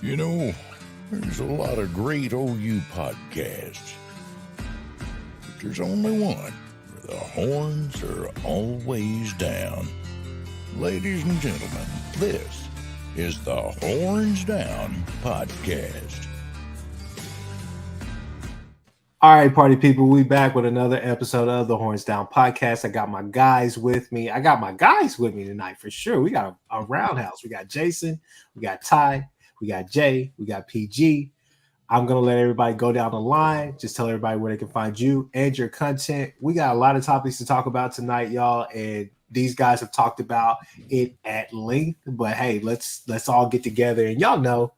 You know, there's a lot of great OU podcasts, but there's only one where the horns are always down. Ladies and gentlemen, this is the Horns Down Podcast. All right, party people, we back with another episode of the Horns Down Podcast. I got my guys with me. Tonight for sure. We got a roundhouse. We got Jason, we got Ty, we got Jay, we got PG. I'm going to let everybody go down the line. Just tell everybody where they can find you and your content. We got a lot of topics to talk about tonight, y'all, and these guys have talked about it at length. But hey, let's all get together. And y'all know,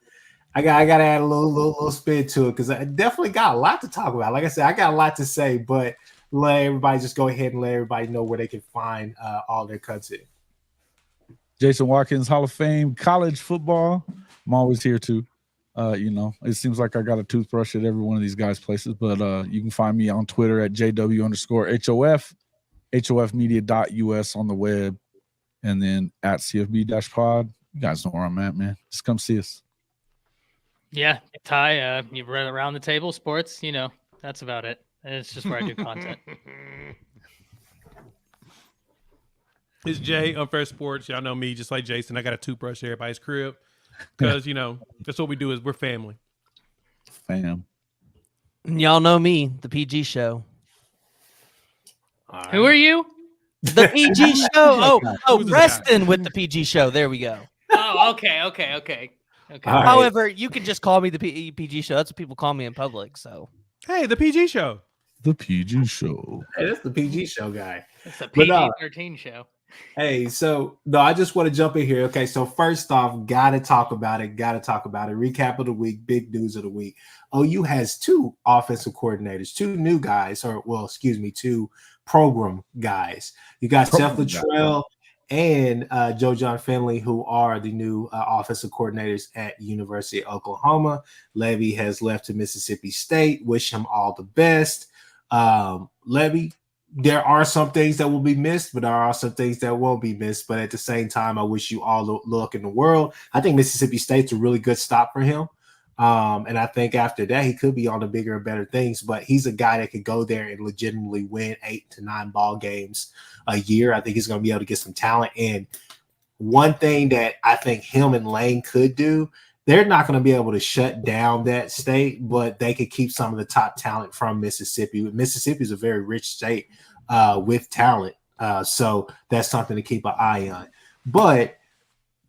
I got to add a little spin to it because I definitely got a lot to talk about. Like I said, I got a lot to say, but let everybody just go ahead and let everybody know where they can find all their content. Jason Watkins, Hall of Fame, college football. I'm always here too. It seems like I got a toothbrush at every one of these guys' places, but you can find me on Twitter at JW_HOF, HOFmedia.us on the web, and then at CFB-pod. You guys know where I'm at, man. Just come see us. Yeah, Ty, you've read around the table, sports, that's about it. It's just where I do content. It's Jay, Unfair Sports. Y'all know me, just like Jason. I got a toothbrush at everybody's crib because, that's what we do is we're family. Fam. Y'all know me, the PG show. Right. Who are you? The PG show. Preston with the PG show. There we go. Oh, okay. Right. However, you can just call me the PG show. That's what people call me in public. So, Hey, the PG show. The PG show. Hey, that's the PG show guy. It's a But, PG-13 show. Hey, I just want to jump in here. Okay, so first off, gotta talk about it. Recap of the week, big news of the week. OU has two offensive coordinators, two new guys, two program guys. You got Seth Litrell and Joe John Finley, who are the new offensive coordinators at University of Oklahoma. Levy has left to Mississippi State. Wish him all the best. Levy, there are some things that will be missed, but there are also things that won't be missed. But at the same time, I wish you all the luck in the world. I think Mississippi State's a really good stop for him. And I think after that, he could be on the bigger and better things, but he's a guy that could go there and legitimately win 8 to 9 ball games a year. I think he's going to be able to get some talent. And one thing that I think him and Lane could do, they're not going to be able to shut down that state, but they could keep some of the top talent from Mississippi. Mississippi is a very rich state with talent. So that's something to keep an eye on. But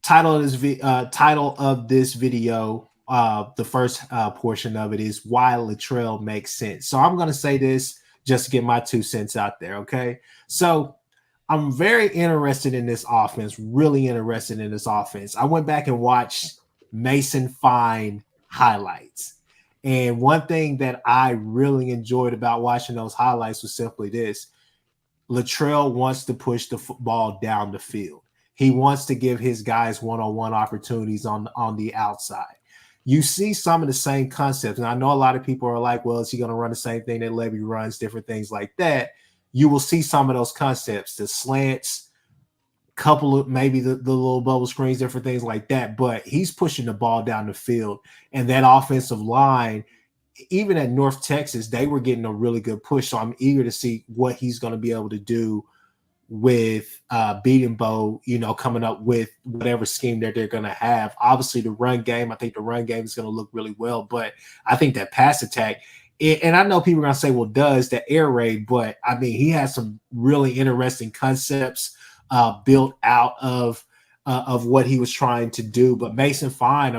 title of this video, the first portion of it is why Litrell makes sense. So I'm going to say this just to get my 2 cents out there. Okay. So I'm very interested in this offense, really interested in this offense. I went back and watched Mason Fine highlights. And one thing that I really enjoyed about watching those highlights was simply this. Litrell wants to push the football down the field. He wants to give his guys one-on-one opportunities on the outside. You see some of the same concepts. And I know a lot of people are like, well, is he going to run the same thing that Levy runs, different things like that? You will see some of those concepts, the slants, couple of maybe the little bubble screens, different things like that. But he's pushing the ball down the field. And that offensive line, even at North Texas, they were getting a really good push. So I'm eager to see what he's going to be able to do with Beating Bow, coming up with whatever scheme that they're going to have. Obviously, the run game, I think the run game is going to look really well. But I think that pass attack, and I know people are going to say, well, does the air raid? But, I mean, he has some really interesting concepts built out of what he was trying to do. But Mason Fine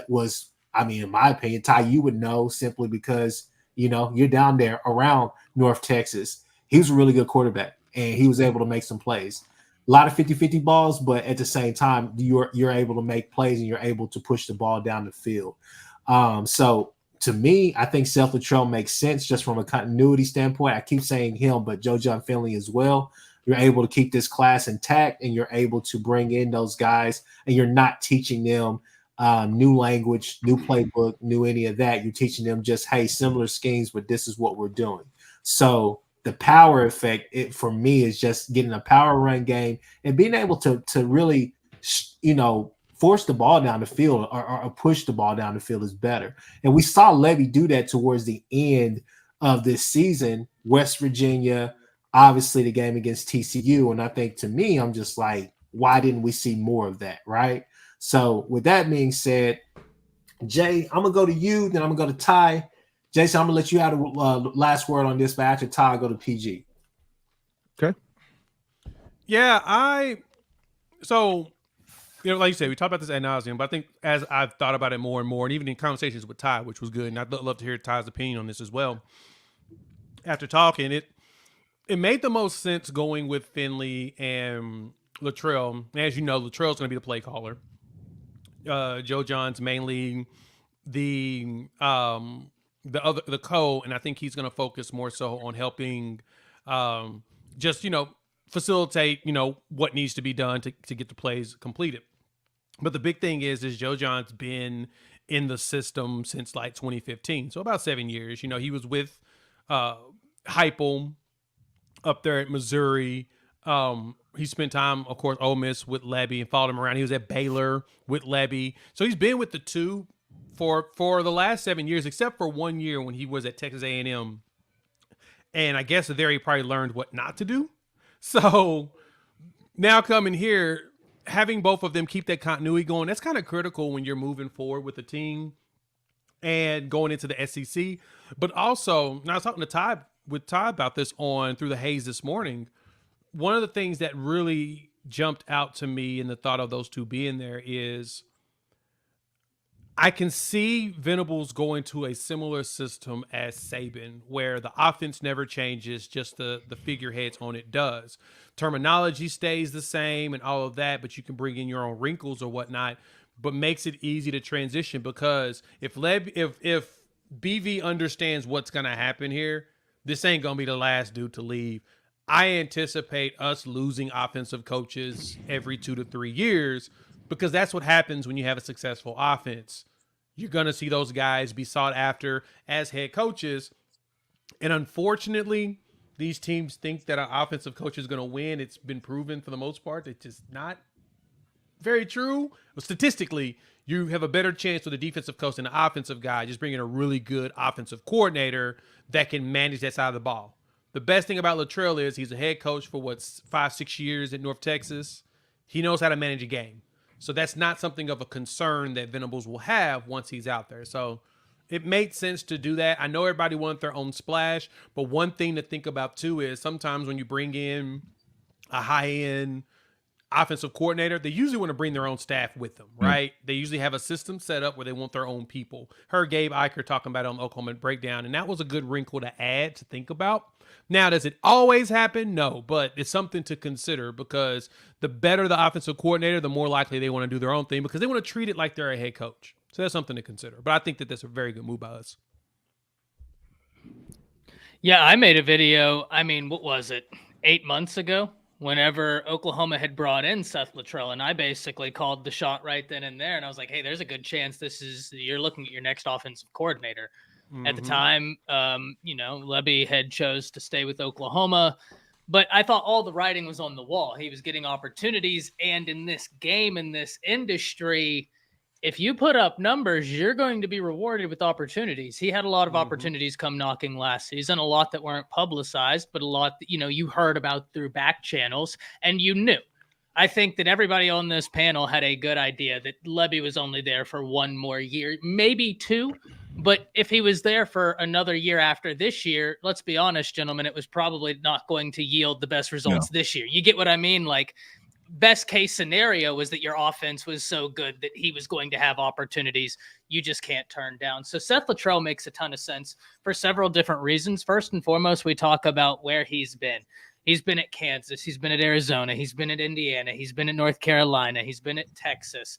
was in my opinion, Ty, you would know simply because, you're down there around North Texas. He was a really good quarterback, and he was able to make some plays. A lot of 50-50 balls, but at the same time, you're able to make plays and you're able to push the ball down the field. So to me, I think Seth Litrell makes sense just from a continuity standpoint. I keep saying him, but Joe John Finley as well. You're able to keep this class intact, and you're able to bring in those guys, and you're not teaching them new language, new playbook, new any of that. You're teaching them just, hey, similar schemes, but this is what we're doing. So the power effect, for me, is just getting a power run game and being able to really, force the ball down the field or push the ball down the field is better. And we saw Levy do that towards the end of this season. West Virginia, obviously the game against TCU. And I think, to me, I'm just like, why didn't we see more of that, right? So with that being said, Jay, I'm going to go to you, then I'm going to go to Ty. Jason, I'm going to let you have the last word on this, but after Ty, I go to PG. Okay. Yeah, so, like you said, we talked about this ad nauseum, but I think as I've thought about it more and more, and even in conversations with Ty, which was good, and I'd love to hear Ty's opinion on this as well. After talking, it made the most sense going with Finley and Litrell. As you know, Litrell's going to be the play caller. Joe John's mainly the co, and I think he's going to focus more so on helping, just facilitate what needs to be done to get the plays completed. But the big thing is Joe John's been in the system since like 2015, so about 7 years. He was with Heupel up there at Missouri. He spent time, of course, Ole Miss with Lebby and followed him around. He was at Baylor with Lebby. So he's been with the two for the last 7 years, except for 1 year when he was at Texas A&M. And I guess there he probably learned what not to do. So now coming here, having both of them keep that continuity going, that's kind of critical when you're moving forward with the team and going into the SEC. But also, now I was talking to Ty about this through the haze this morning. One of the things that really jumped out to me in the thought of those two being there is I can see Venables going to a similar system as Saban, where the offense never changes, just the figureheads on it does. Terminology stays the same and all of that, but you can bring in your own wrinkles or whatnot, but makes it easy to transition, because if BV understands what's going to happen here, this ain't going to be the last dude to leave. I anticipate us losing offensive coaches every 2 to 3 years, because that's what happens when you have a successful offense. You're going to see those guys be sought after as head coaches. And unfortunately, these teams think that an offensive coach is going to win. It's been proven for the most part. It's just not very true. But statistically, you have a better chance with a defensive coach than an offensive guy, just bringing a really good offensive coordinator that can manage that side of the ball. The best thing about Litrell is he's a head coach for 5-6 years at North Texas. He knows how to manage a game. So that's not something of a concern that Venables will have once he's out there. So it made sense to do that. I know everybody wanted their own splash, but one thing to think about too is sometimes when you bring in a high-end offensive coordinator, they usually want to bring their own staff with them, right? They usually have a system set up where they want their own people. Heard Gabe Eicher talking about it on the Oklahoma Breakdown, and that was a good wrinkle to add to think about. Now, does it always happen? No, but it's something to consider, because the better the offensive coordinator, the more likely they want to do their own thing, because they want to treat it like they're a head coach. So that's something to consider. But I think that that's a very good move by us. Yeah, I made a video, what was it, 8 months ago? Whenever Oklahoma had brought in Seth Litrell, and I basically called the shot right then and there. And I was like, hey, there's a good chance you're looking at your next offensive coordinator. Mm-hmm. At the time, Lebby had chose to stay with Oklahoma, but I thought all the writing was on the wall. He was getting opportunities. And in this game, in this industry, if you put up numbers, you're going to be rewarded with opportunities. He had a lot of opportunities come knocking last season, a lot that weren't publicized, but a lot that, you heard about through back channels, and you knew. I think that everybody on this panel had a good idea that Lebby was only there for 1 more year, maybe 2. But if he was there for another year after this year, let's be honest, gentlemen, it was probably not going to yield the best results this year. You get what I mean? Like, best case scenario was that your offense was so good that he was going to have opportunities you just can't turn down. So Seth Litrell makes a ton of sense for several different reasons. First and foremost, we talk about where he's been. He's been at Kansas. He's been at Arizona. He's been at Indiana. He's been at North Carolina. He's been at Texas.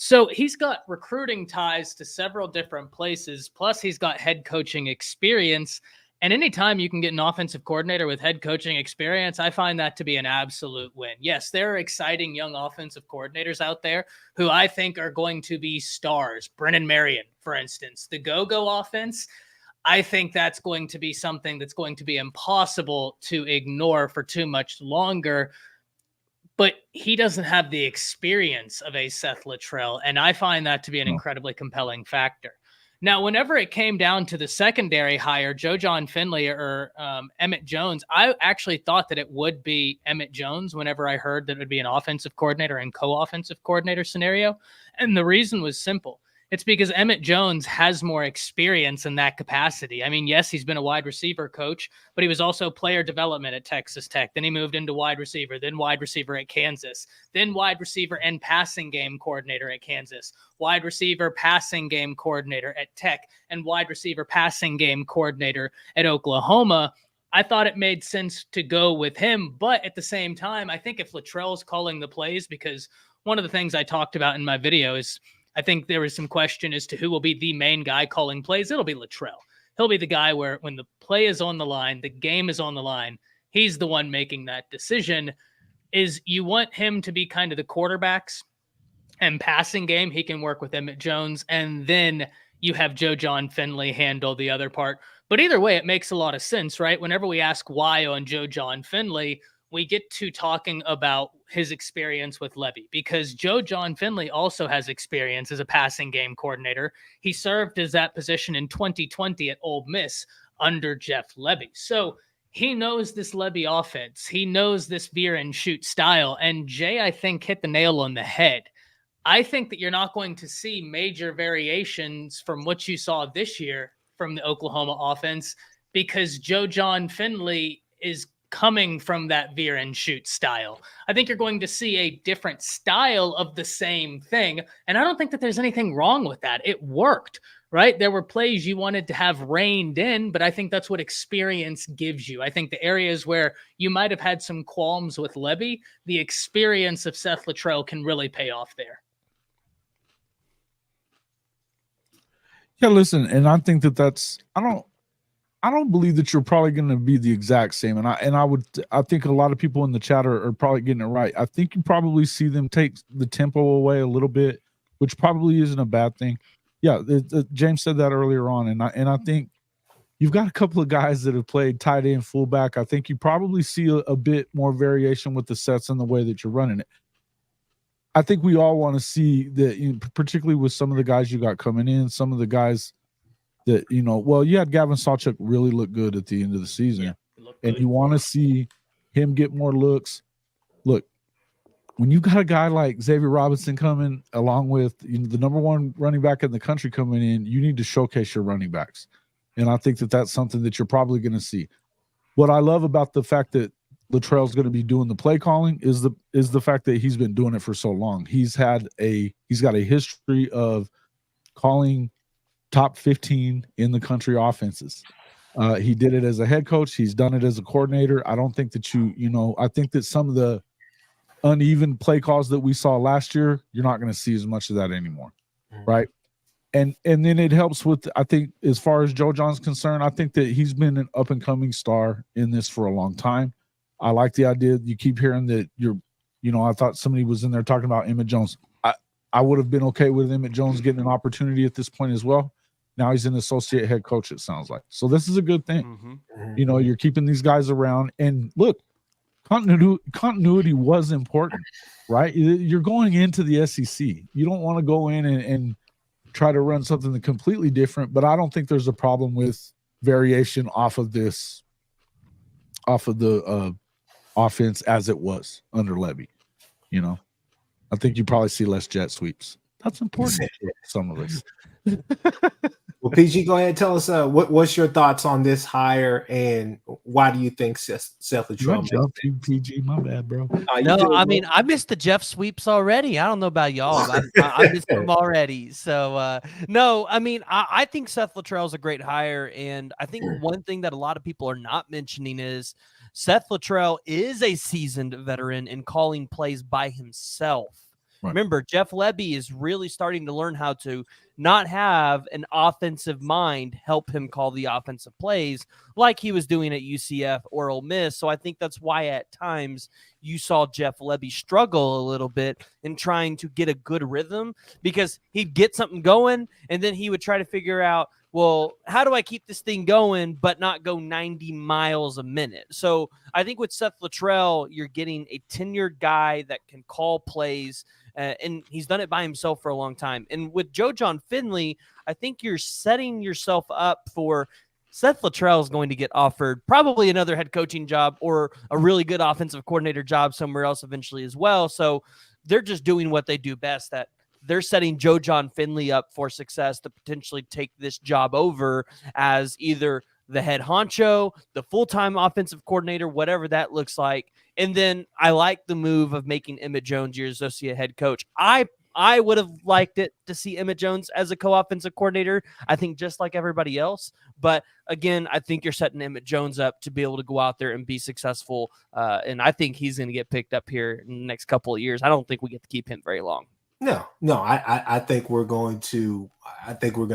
So he's got recruiting ties to several different places. Plus, he's got head coaching experience. And anytime you can get an offensive coordinator with head coaching experience, I find that to be an absolute win. Yes, there are exciting young offensive coordinators out there who I think are going to be stars. Brennan Marion, for instance, the go-go offense. I think that's going to be something that's going to be impossible to ignore for too much longer. but he doesn't have the experience of a Seth Litrell, and I find that to be an incredibly compelling factor. Now, whenever it came down to the secondary hire, Joe John Finley or Emmett Jones, I actually thought that it would be Emmett Jones whenever I heard that it would be an offensive coordinator and co-offensive coordinator scenario. And the reason was simple. It's because Emmett Jones has more experience in that capacity. I mean, yes, he's been a wide receiver coach, but he was also player development at Texas Tech. Then he moved into wide receiver, then wide receiver at Kansas, then wide receiver and passing game coordinator at Kansas, wide receiver passing game coordinator at Tech, and wide receiver passing game coordinator at Oklahoma. I thought it made sense to go with him. But at the same time, I think if Litrell's calling the plays, because one of the things I talked about in my video is I think there was some question as to who will be the main guy calling plays. It'll be Litrell. He'll be the guy where when the play is on the line, the game is on the line, he's the one making that decision. Is you want him to be kind of the quarterbacks and passing game. He can work with Emmett Jones. And then you have Joe John Finley handle the other part. But either way, it makes a lot of sense, right? Whenever we ask why on Joe John Finley, we get to talking about his experience with Levy, because Joe John Finley also has experience as a passing game coordinator. He served as that position in 2020 at Ole Miss under Jeff Levy. So he knows this Levy offense. He knows this veer and shoot style. And Jay, I think, hit the nail on the head. I think that you're not going to see major variations from what you saw this year from the Oklahoma offense, because Joe John Finley is coming from that veer and shoot style. I think you're going to see a different style of the same thing. And I don't think that there's anything wrong with that. It worked, right? There were plays you wanted to have reined in, but I think that's what experience gives you. I think the areas where you might have had some qualms with Levy, the experience of Seth Litrell can really pay off there. Yeah, listen, and I think that's I don't believe that you're probably going to be the exact same. I think a lot of people in the chat are probably getting it right. I think you probably see them take the tempo away a little bit, which probably isn't a bad thing. Yeah, James said that earlier on, and I think you've got a couple of guys that have played tight end, fullback. I think you probably see a bit more variation with the sets and the way that you're running it. I think we all want to see that, particularly with some of the guys you got coming in, some of the guys that, you had Gavin Sawchuk really look good at the end of the season, and you want to see him get more looks. Look, when you got a guy like Xavier Robinson coming, along with the number one running back in the country coming in, you need to showcase your running backs. And I think that that's something that you're probably going to see. What I love about the fact that Litrell's going to be doing the play calling is the fact that he's been doing it for so long. He's got a history of calling top 15 in the country offenses. He did it as a head coach. He's done it as a coordinator. I don't think that I think that some of the uneven play calls that we saw last year, you're not going to see as much of that anymore. Right. And then it helps with, I think, as far as Joe John's concerned, I think that he's been an up and coming star in this for a long time. I like the idea that you keep hearing that I thought somebody was in there talking about Emmett Jones. I would have been okay with Emmett Jones getting an opportunity at this point as well. Now he's an associate head coach, it sounds like. So this is a good thing. Mm-hmm. You're keeping these guys around. And look, continuity was important, right? You're going into the SEC. You don't want to go in and try to run something completely different, but I don't think there's a problem with variation off of the offense as it was under Levy. I think you probably see less jet sweeps. That's important to some of us. Well, PG, go ahead and tell us what's your thoughts on this hire, and why do you think Seth Litrell? PG, my bad, bro. I missed the Jeff sweeps already. I don't know about y'all. I missed them already. So I think Seth Litrell is a great hire, and I think one thing that a lot of people are not mentioning is Seth Litrell is a seasoned veteran in calling plays by himself. Right. Remember, Jeff Levy is really starting to learn how to not have an offensive mind help him call the offensive plays like he was doing at UCF or Ole Miss. So I think that's why at times you saw Jeff Levy struggle a little bit in trying to get a good rhythm, because he'd get something going and then he would try to figure out, well, how do I keep this thing going but not go 90 miles a minute? So I think with Seth Litrell, you're getting a tenured guy that can call plays, and he's done it by himself for a long time. And with Joe John Finley, I think you're setting yourself up for Seth Litrell is going to get offered probably another head coaching job or a really good offensive coordinator job somewhere else eventually as well. So they're just doing what they do best, that they're setting Joe John Finley up for success to potentially take this job over as either the head honcho, the full-time offensive coordinator, whatever that looks like. And then I like the move of making Emmett Jones your associate head coach. I would have liked it to see Emmett Jones as a co-offensive coordinator, I think just like everybody else. But again, I think you're setting Emmett Jones up to be able to go out there and be successful. And I think he's going to get picked up here in the next couple of years. I don't think we get to keep him very long. No, I think we're going to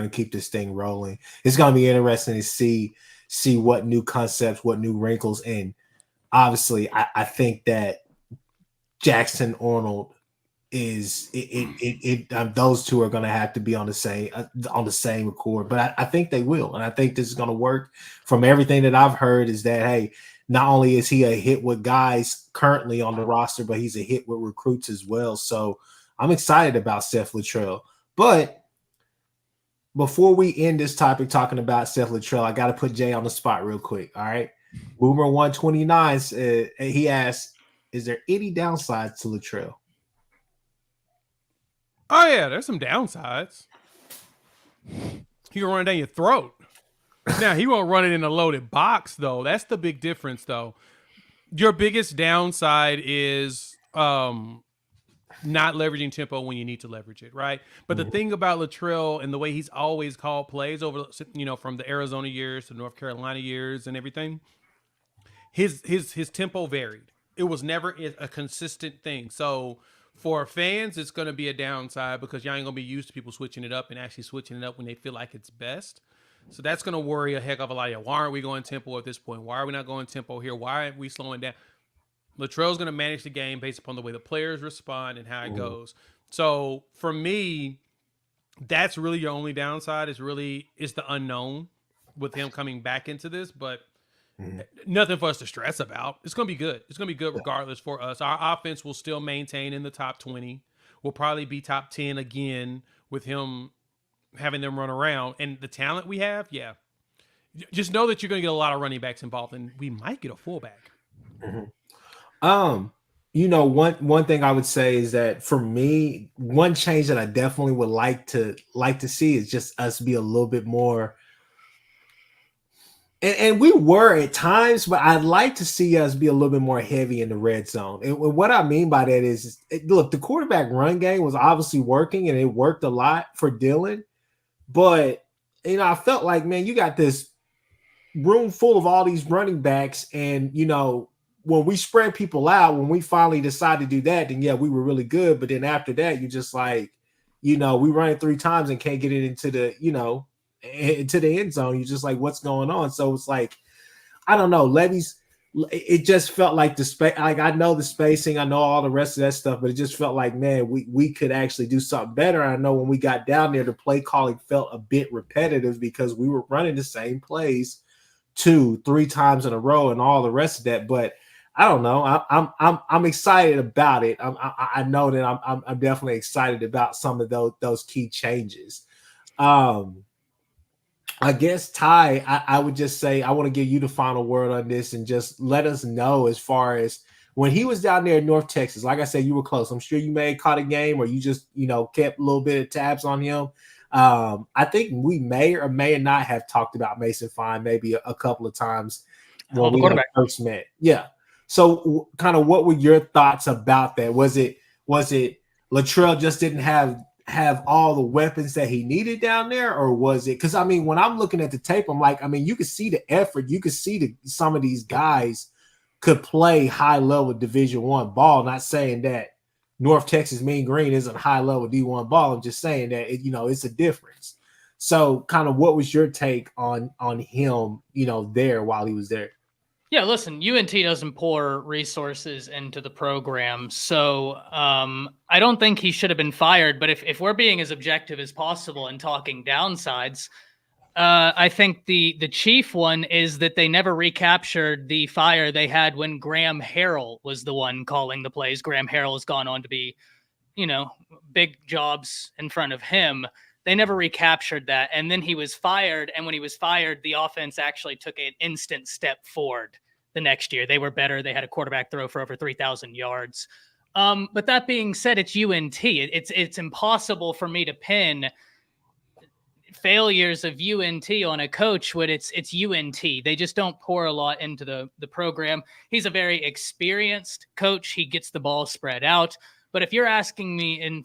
keep this thing rolling. It's going to be interesting to see what new concepts, what new wrinkles, and obviously I think that Jackson Arnold is those two are going to have to be on the same accord, but I think they will, and I think this is going to work. From everything that I've heard is that, hey, not only is he a hit with guys currently on the roster, but he's a hit with recruits as well. So I'm excited about Seth Litrell. But before we end this topic talking about Seth Litrell, I got to put Jay on the spot real quick. All right, Boomer 129 he asked, "Is there any downsides to Litrell?" Oh yeah, there's some downsides. He can run it down your throat. Now he won't run it in a loaded box though. That's the big difference though. Your biggest downside is not leveraging tempo when you need to leverage it, right? But the thing about Litrell and the way he's always called plays over, from the Arizona years to North Carolina years and everything, his tempo varied. It was never a consistent thing. So for fans, it's going to be a downside because y'all ain't going to be used to people switching it up and actually switching it up when they feel like it's best. So that's going to worry a heck of a lot of y'all. Why aren't we going tempo at this point? Why are we not going tempo here? Why aren't we slowing down? Latrell's going to manage the game based upon the way the players respond and how it goes. So for me, that's really your only downside is the unknown with him coming back into this, but nothing for us to stress about. It's going to be good. It's going to be good regardless for us. Our offense will still maintain in the top 20. We'll probably be top 10 again with him having them run around. And the talent we have, yeah. Just know that you're going to get a lot of running backs involved, and we might get a fullback. One thing I would say is that for me, one change that I definitely would like to see is just us be a little bit more. And we were at times, but I'd like to see us be a little bit more heavy in the red zone. And what I mean by that is, look, the quarterback run game was obviously working, and it worked a lot for Dylan. But, I felt like, man, you got this room full of all these running backs, and, when we spread people out, when we finally decided to do that, then, yeah, we were really good. But then after that, you're just like, we run it 3 times and can't get it into the, into the end zone. You're just like, what's going on? So it's like, I don't know. Levy's, it just felt like the space. Like, I know the spacing, I know all the rest of that stuff, but it just felt like, man, we could actually do something better. I know when we got down there, the play calling felt a bit repetitive because we were running the same plays 2-3 times in a row and all the rest of that. But I don't know. I'm excited about it. I know that I'm definitely excited about some of those key changes. I guess, Ty, I would just say I want to give you the final word on this and just let us know as far as when he was down there in North Texas. Like I said, you were close. I'm sure you may have caught a game or you just, kept a little bit of tabs on him. I think we may or may not have talked about Mason Fine maybe a couple of times when we first met. Yeah. So kind of what were your thoughts about that? Was it Litrell just didn't have all the weapons that he needed down there, or was it? Because when I'm looking at the tape, I'm like, you could see the effort. You could see some of these guys could play high level Division I ball. Not saying that North Texas Mean Green isn't high level D1 ball. I'm just saying that it's a difference. So kind of what was your take on him, there while he was there? Yeah, listen, UNT doesn't pour resources into the program, so I don't think he should have been fired. But if we're being as objective as possible and talking downsides, I think the chief one is that they never recaptured the fire they had when Graham Harrell was the one calling the plays. Graham Harrell has gone on to be, big jobs in front of him. They never recaptured that. And then he was fired. And when he was fired, the offense actually took an instant step forward the next year. They were better. They had a quarterback throw for over 3,000 yards. But that being said, it's UNT. It's impossible for me to pin failures of UNT on a coach when it's UNT. They just don't pour a lot into the program. He's a very experienced coach. He gets the ball spread out. But if you're asking me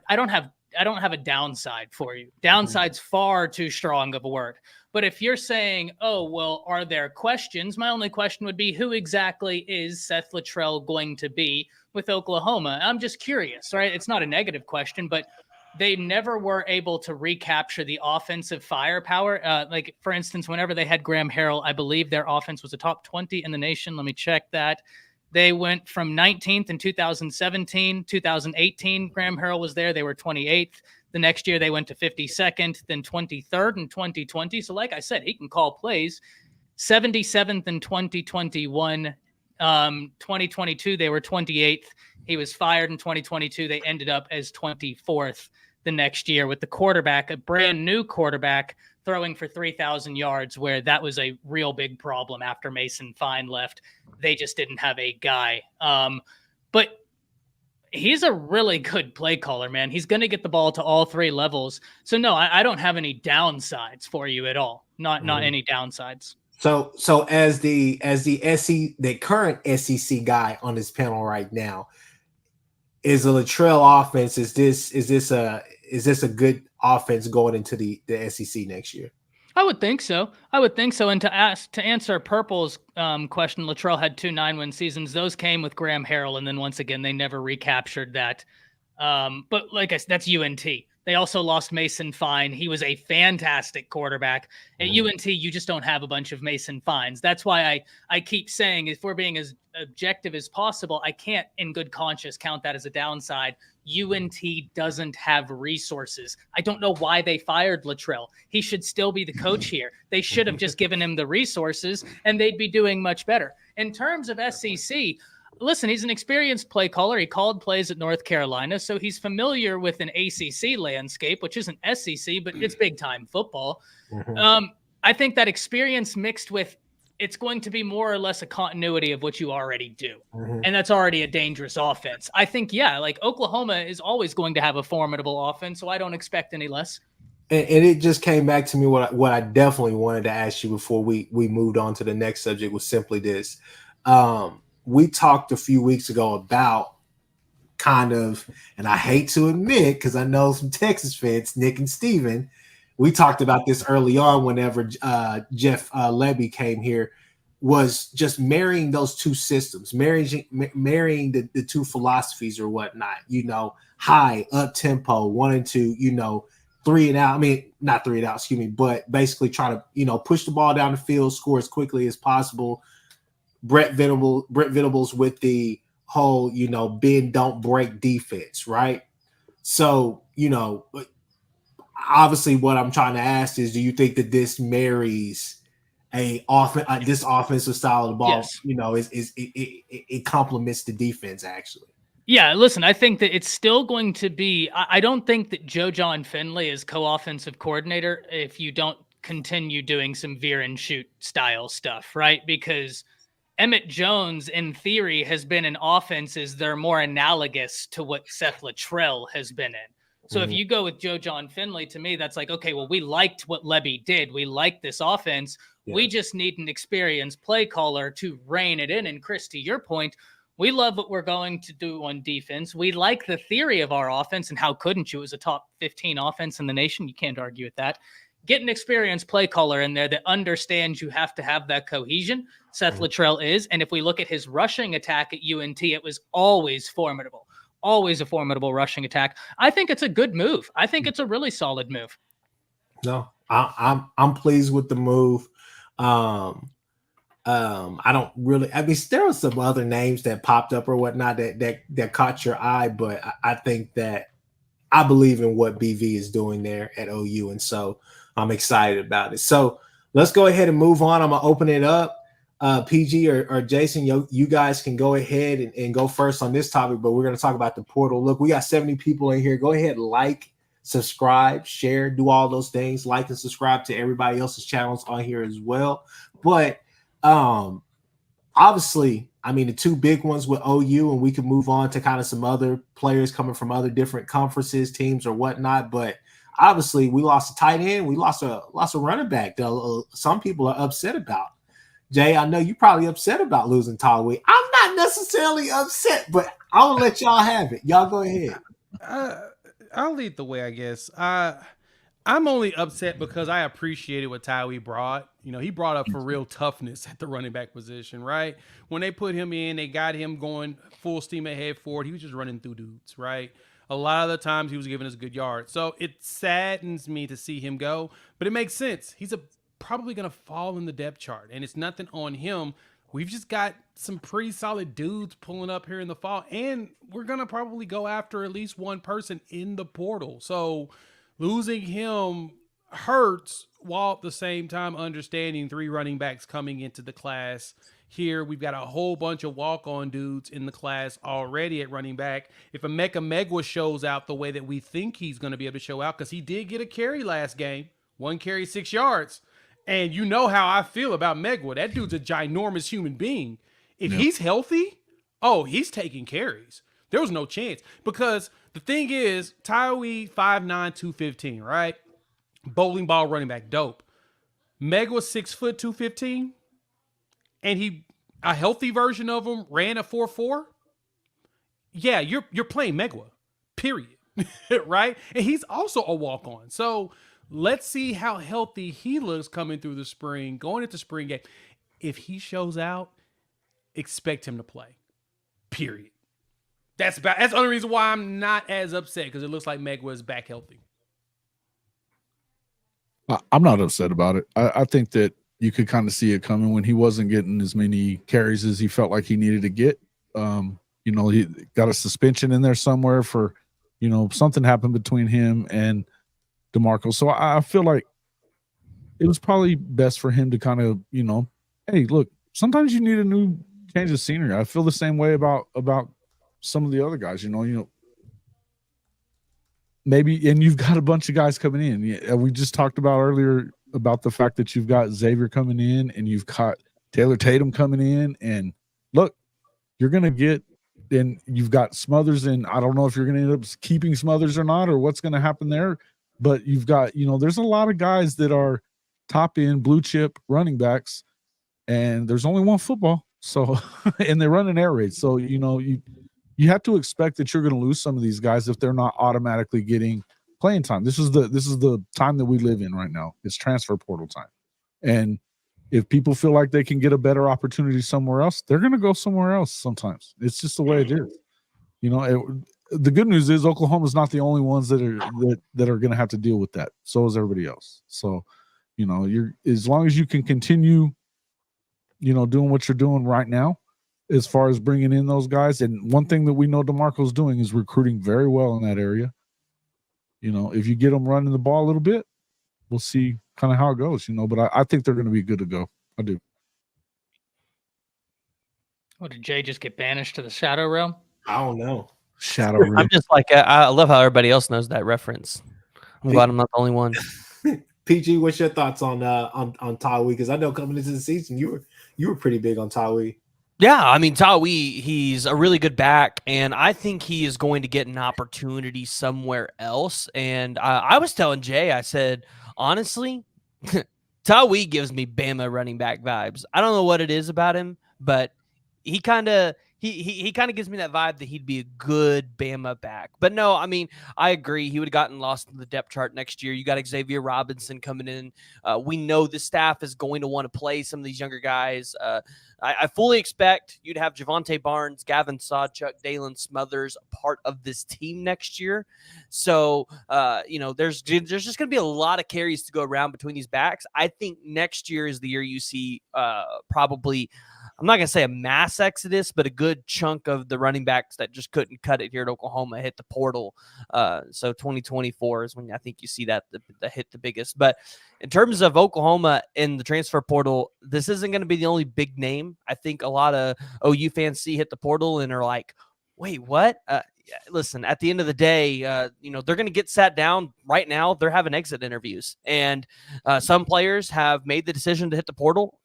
I don't have a downside for you. Downside's far too strong of a word. But if you're saying, oh, well, are there questions? My only question would be, who exactly is Seth Litrell going to be with Oklahoma? I'm just curious, right? It's not a negative question, but they never were able to recapture the offensive firepower. Like, for instance, whenever they had Graham Harrell, I believe their offense was a top 20 in the nation. Let me check that. They went from 19th in 2017, 2018. Graham Harrell was there. They were 28th. The next year they went to 52nd, then 23rd in 2020. So like I said, he can call plays. 77th in 2021. 2022, they were 28th. He was fired in 2022. They ended up as 24th the next year with the quarterback, a brand new quarterback, throwing for 3,000 yards, where that was a real big problem after Mason Fine left. They just didn't have a guy. But he's a really good play caller, man. He's going to get the ball to all three levels. So no, I don't have any downsides for you at all. Not any downsides. So as the current SEC guy on this panel right now, is a Litrell offense? Is this a good offense going into the SEC next year? I would think so. And to answer Purple's question, Litrell had 2 9-win seasons. Those came with Graham Harrell, and then once again they never recaptured that. But like I said, that's UNT. They also lost Mason Fine. He was a fantastic quarterback. At UNT, you just don't have a bunch of Mason Fines. That's why I keep saying, if we're being as objective as possible, I can't in good conscience count that as a downside. UNT doesn't have resources. I don't know why they fired Litrell. He should still be the coach here. They should have just given him the resources, and they'd be doing much better. In terms of SEC, listen, he's an experienced play caller. He called plays at North Carolina, so he's familiar with an ACC landscape, which isn't SEC, but it's big-time football. I think that experience mixed with it's going to be more or less a continuity of what you already do. And that's already a dangerous offense. I think, like Oklahoma is always going to have a formidable offense, so I don't expect any less. And it just came back to me what I definitely wanted to ask you before we moved on to the next subject was simply this. We talked a few weeks ago about kind of, and I hate to admit, because I know some Texas fans, Nick and Steven, we talked about this early on whenever Jeff Lebby came here, was just marrying those two systems, marrying the two philosophies or whatnot, high up tempo, 1 and 2, 3 and out. I mean, not 3 and out, excuse me, but basically try to, push the ball down the field, score as quickly as possible. Brett Venables with the whole, bend, don't break defense, right? So, obviously what I'm trying to ask is, do you think that this marries this offensive style of the ball? Yes. It complements the defense actually. Yeah, listen, I think that it's still going to be, I don't think that Joe John Finley is co-offensive coordinator if you don't continue doing some veer and shoot style stuff, right? Because Emmett Jones, in theory, has been in offenses that are more analogous to what Seth Litrell has been in. So if you go with Joe John Finley, to me, that's like, okay, well, we liked what Lebby did. We liked this offense. Yeah. We just need an experienced play caller to rein it in. And Chris, to your point, we love what we're going to do on defense. We like the theory of our offense, and how couldn't you? It was a top 15 offense in the nation. You can't argue with that. Get an experienced play caller in there that understands you have to have that cohesion. Seth Litrell is. And if we look at his rushing attack at UNT, it was always formidable. Always a formidable rushing attack. I think it's a good move. I think it's a really solid move. No, I'm pleased with the move. I don't really. I mean, there were some other names that popped up or whatnot that caught your eye, but I think that I believe in what BV is doing there at OU, and so I'm excited about it. So let's go ahead and move on. I'm gonna open it up. PG or Jason, you guys can go ahead and go first on this topic, but we're going to talk about the portal. Look, we got 70 people in here. Go ahead, like, subscribe, share, do all those things. Like and subscribe to everybody else's channels on here as well. But obviously, I mean, the two big ones with OU, and we can move on to kind of some other players coming from other different conferences, teams, or whatnot. But obviously, we lost a tight end. We lost a running back that some people are upset about. Jay, I know you're probably upset about losing Tawi. I'm not necessarily upset, but I'll let y'all have it. Y'all go ahead. I'll lead the way, I guess. I'm only upset because I appreciated what Tawi brought. You know, he brought up for real toughness at the running back position, right? When they put him in, they got him going full steam ahead forward. He was just running through dudes, right? A lot of the times he was giving us good yards. So it saddens me to see him go, but it makes sense. He's probably going to fall in the depth chart, and it's nothing on him. We've just got some pretty solid dudes pulling up here in the fall, and we're going to probably go after at least one person in the portal. So losing him hurts, while at the same time understanding 3 running backs coming into the class here. We've got a whole bunch of walk-on dudes in the class already at running back. If Emeka Megwa shows out the way that we think he's going to be able to show out, because he did get a carry last game, 1 carry, 6 yards. And you know how I feel about Megwa. That dude's a ginormous human being. If he's healthy, he's taking carries. There was no chance. Because the thing is, Tawi 5'9", 215, right? Bowling ball running back, dope. Megwa 6 foot 215. And a healthy version of him ran a 4.4. Yeah, you're playing Megwa, period. Right? And he's also a walk-on. So let's see how healthy he looks coming through the spring, going into spring game. If he shows out, expect him to play. Period. That's the only reason why I'm not as upset, because it looks like Megwa is back healthy. I'm not upset about it. I think that you could kind of see it coming when he wasn't getting as many carries as he felt like he needed to get. He got a suspension in there somewhere for, something happened between him and DeMarco. So I feel like it was probably best for him to kind of, hey, look, sometimes you need a new change of scenery. I feel the same way about some of the other guys, maybe, and you've got a bunch of guys coming in. Yeah, we just talked about earlier about the fact that you've got Xavier coming in and you've got Taylor Tatum coming in, and look, you're going to get, and you've got Smothers, and I don't know if you're going to end up keeping Smothers or not, or what's going to happen there. But you've got, there's a lot of guys that are top end blue chip running backs, and there's only one football. So, and they run an air raid. So, you have to expect that you're going to lose some of these guys if they're not automatically getting playing time. This is the time that we live in right now. It's transfer portal time. And if people feel like they can get a better opportunity somewhere else, they're going to go somewhere else sometimes. It's just the way it is. The good news is Oklahoma's not the only ones that are going to have to deal with that. So is everybody else. So, you're, as long as you can continue, doing what you're doing right now, as far as bringing in those guys. And one thing that we know DeMarco's doing is recruiting very well in that area. If you get them running the ball a little bit, we'll see kind of how it goes, but I think they're going to be good to go. I do. What, did Jay just get banished to the Shadow Realm? I don't know. Shadow Realm. I'm just like, I love how everybody else knows that reference. I'm glad I'm not the only one. PG, what's your thoughts on Tawi? Because I know coming into the season, you were pretty big on Tawi. Yeah, I mean, Tawi, he's a really good back, and I think he is going to get an opportunity somewhere else. And I was telling Jay, I said, honestly, Tawi gives me Bama running back vibes. I don't know what it is about him, but he kind of gives me that vibe that he'd be a good Bama back. But no, I mean, I agree. He would have gotten lost in the depth chart next year. You got Xavier Robinson coming in. We know the staff is going to want to play some of these younger guys. I fully expect you to have Javonte Barnes, Gavin Sawchuk, Dalen Smothers part of this team next year. So, there's just going to be a lot of carries to go around between these backs. I think next year is the year you see probably I'm not going to say a mass exodus, but a good chunk of the running backs that just couldn't cut it here at Oklahoma hit the portal. So 2024 is when I think you see that the hit the biggest. But in terms of Oklahoma in the transfer portal, this isn't going to be the only big name. I think a lot of OU fans see hit the portal and are like, wait, what? Listen, at the end of the day, they're going to get sat down right now. They're having exit interviews, and some players have made the decision to hit the portal.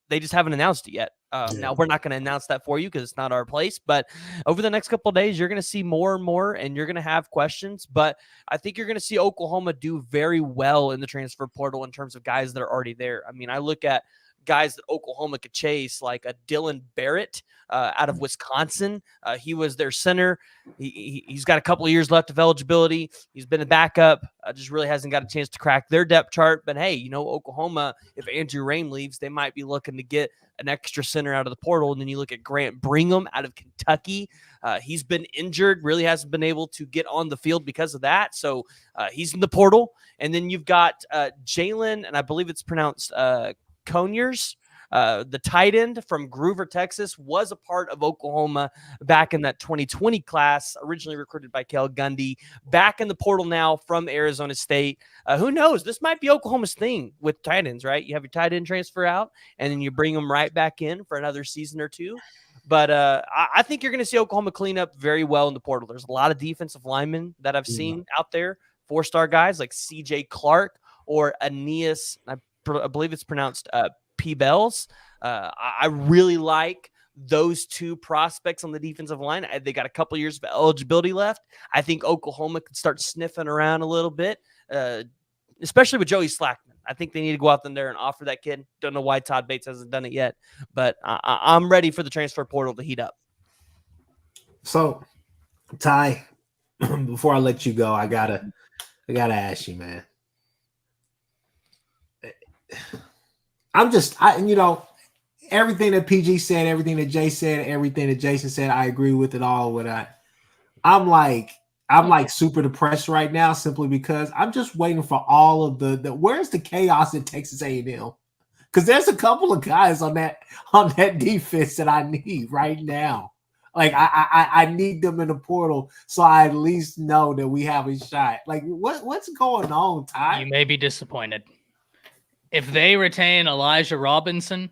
They just haven't announced it yet. Now, we're not going to announce that for you because it's not our place. But over the next couple of days, you're going to see more and more, and you're going to have questions. But I think you're going to see Oklahoma do very well in the transfer portal in terms of guys that are already there. I mean, I look at guys that Oklahoma could chase, like a Dylan Barrett out of Wisconsin. He was their center. He's got a couple of years left of eligibility. He's been a backup. Just really hasn't got a chance to crack their depth chart. But hey, Oklahoma, if Andrew Rain leaves, they might be looking to get an extra center out of the portal. And then you look at Grant Brigham out of Kentucky. He's been injured, really hasn't been able to get on the field because of that. So he's in the portal. And then you've got Jalen, and I believe it's pronounced Conyers, the tight end from Groover, Texas, was a part of Oklahoma back in that 2020 class, originally recruited by Kel Gundy, back in the portal now from Arizona State. Who knows? This might be Oklahoma's thing with tight ends, right? You have your tight end transfer out, and then you bring them right back in for another season or two. But I think you're going to see Oklahoma clean up very well in the portal. There's a lot of defensive linemen that I've seen out there, 4-star guys like C.J. Clark or Aeneas, I believe it's pronounced P. Bells. I really like those two prospects on the defensive line. They got a couple years of eligibility left. I think Oklahoma could start sniffing around a little bit, especially with Joey Slackman. I think they need to go out there and offer that kid. Don't know why Todd Bates hasn't done it yet, but I'm ready for the transfer portal to heat up. So, Ty, before I let you go, I gotta ask you, man. Everything that PG said, everything that Jay said, everything that Jason said, I agree with it all. I'm like super depressed right now simply because I'm just waiting for all of the where's the chaos in Texas A&M? Because there's a couple of guys on that defense that I need right now. Like I need them in the portal so I at least know that we have a shot. Like what's going on, Ty? You may be disappointed. If they retain Elijah Robinson,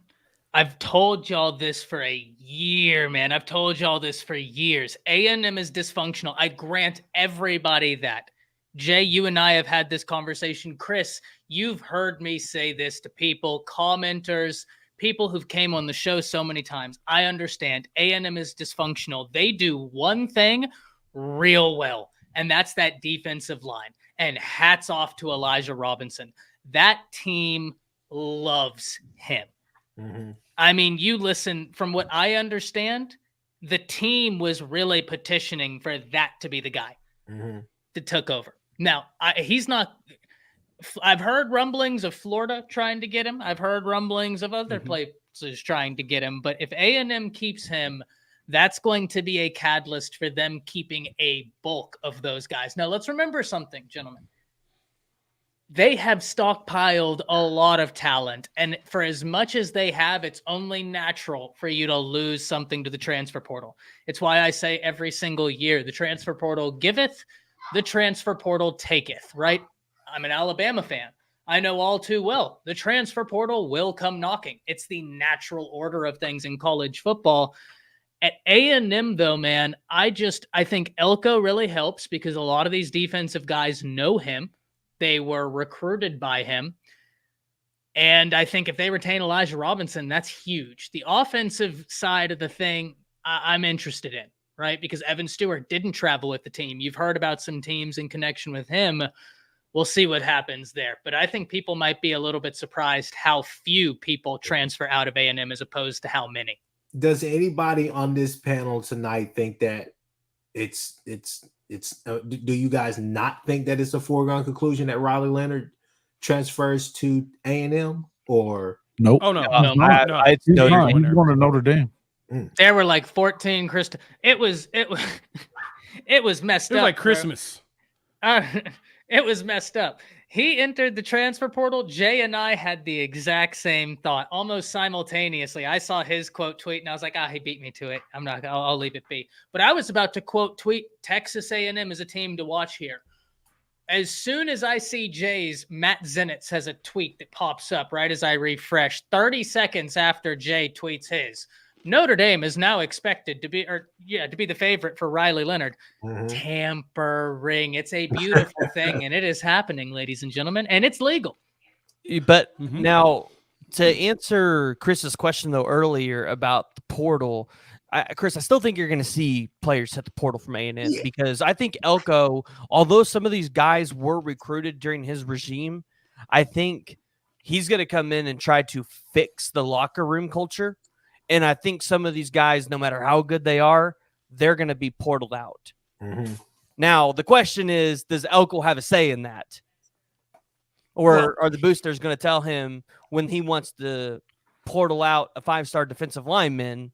I've told y'all this for a year, man. I've told y'all this for years. A&M is dysfunctional. I grant everybody that. Jay, you and I have had this conversation. Chris, you've heard me say this to people, commenters, people who've came on the show so many times. I understand. A&M is dysfunctional. They do one thing real well, and that's that defensive line. And hats off to Elijah Robinson. That team loves him. Mm-hmm. I mean, you listen, from what I understand, the team was really petitioning for that to be the guy that took over. Now, he's not – I've heard rumblings of Florida trying to get him. I've heard rumblings of other places trying to get him. But if A&M keeps him, that's going to be a catalyst for them keeping a bulk of those guys. Now, let's remember something, gentlemen. They have stockpiled a lot of talent, and for as much as they have, it's only natural for you to lose something to the transfer portal. It's why I say every single year, the transfer portal giveth, the transfer portal taketh, right? I'm an Alabama fan. I know all too well, the transfer portal will come knocking. It's the natural order of things in college football. At A&M, though, man, I think Elko really helps because a lot of these defensive guys know him. They were recruited by him. And I think if they retain Elijah Robinson, that's huge. The offensive side of the thing, I'm interested in, right? Because Evan Stewart didn't travel with the team. You've heard about some teams in connection with him. We'll see what happens there. But I think people might be a little bit surprised how few people transfer out of A&M as opposed to how many. Does anybody on this panel tonight think that do you guys not think that it's a foregone conclusion that Riley Leonard transfers to A&M or nope? Oh no, He's going to Notre Dame. There were like 14 It was messed up. It was like Christmas. It was messed up. He entered the transfer portal. Jay and I had the exact same thought, almost simultaneously. I saw his quote tweet, and I was like, he beat me to it. I'll leave it be. But I was about to quote tweet, Texas A&M is a team to watch here. As soon as I see Jay's, Matt Zenitz has a tweet that pops up right as I refresh. 30 seconds after Jay tweets his, Notre Dame is now expected to be the favorite for Riley Leonard. Tampering. It's a beautiful thing, and it is happening, ladies and gentlemen, and it's legal. But now, to answer Chris's question though earlier about the portal, Chris, I still think you're going to see players hit the portal from A&M because I think Elko, although some of these guys were recruited during his regime, I think he's going to come in and try to fix the locker room culture. And I think some of these guys, no matter how good they are, they're going to be portaled out. Now, the question is, does Elko have a say in that? Or are the boosters going to tell him when he wants to portal out a 5-star defensive lineman,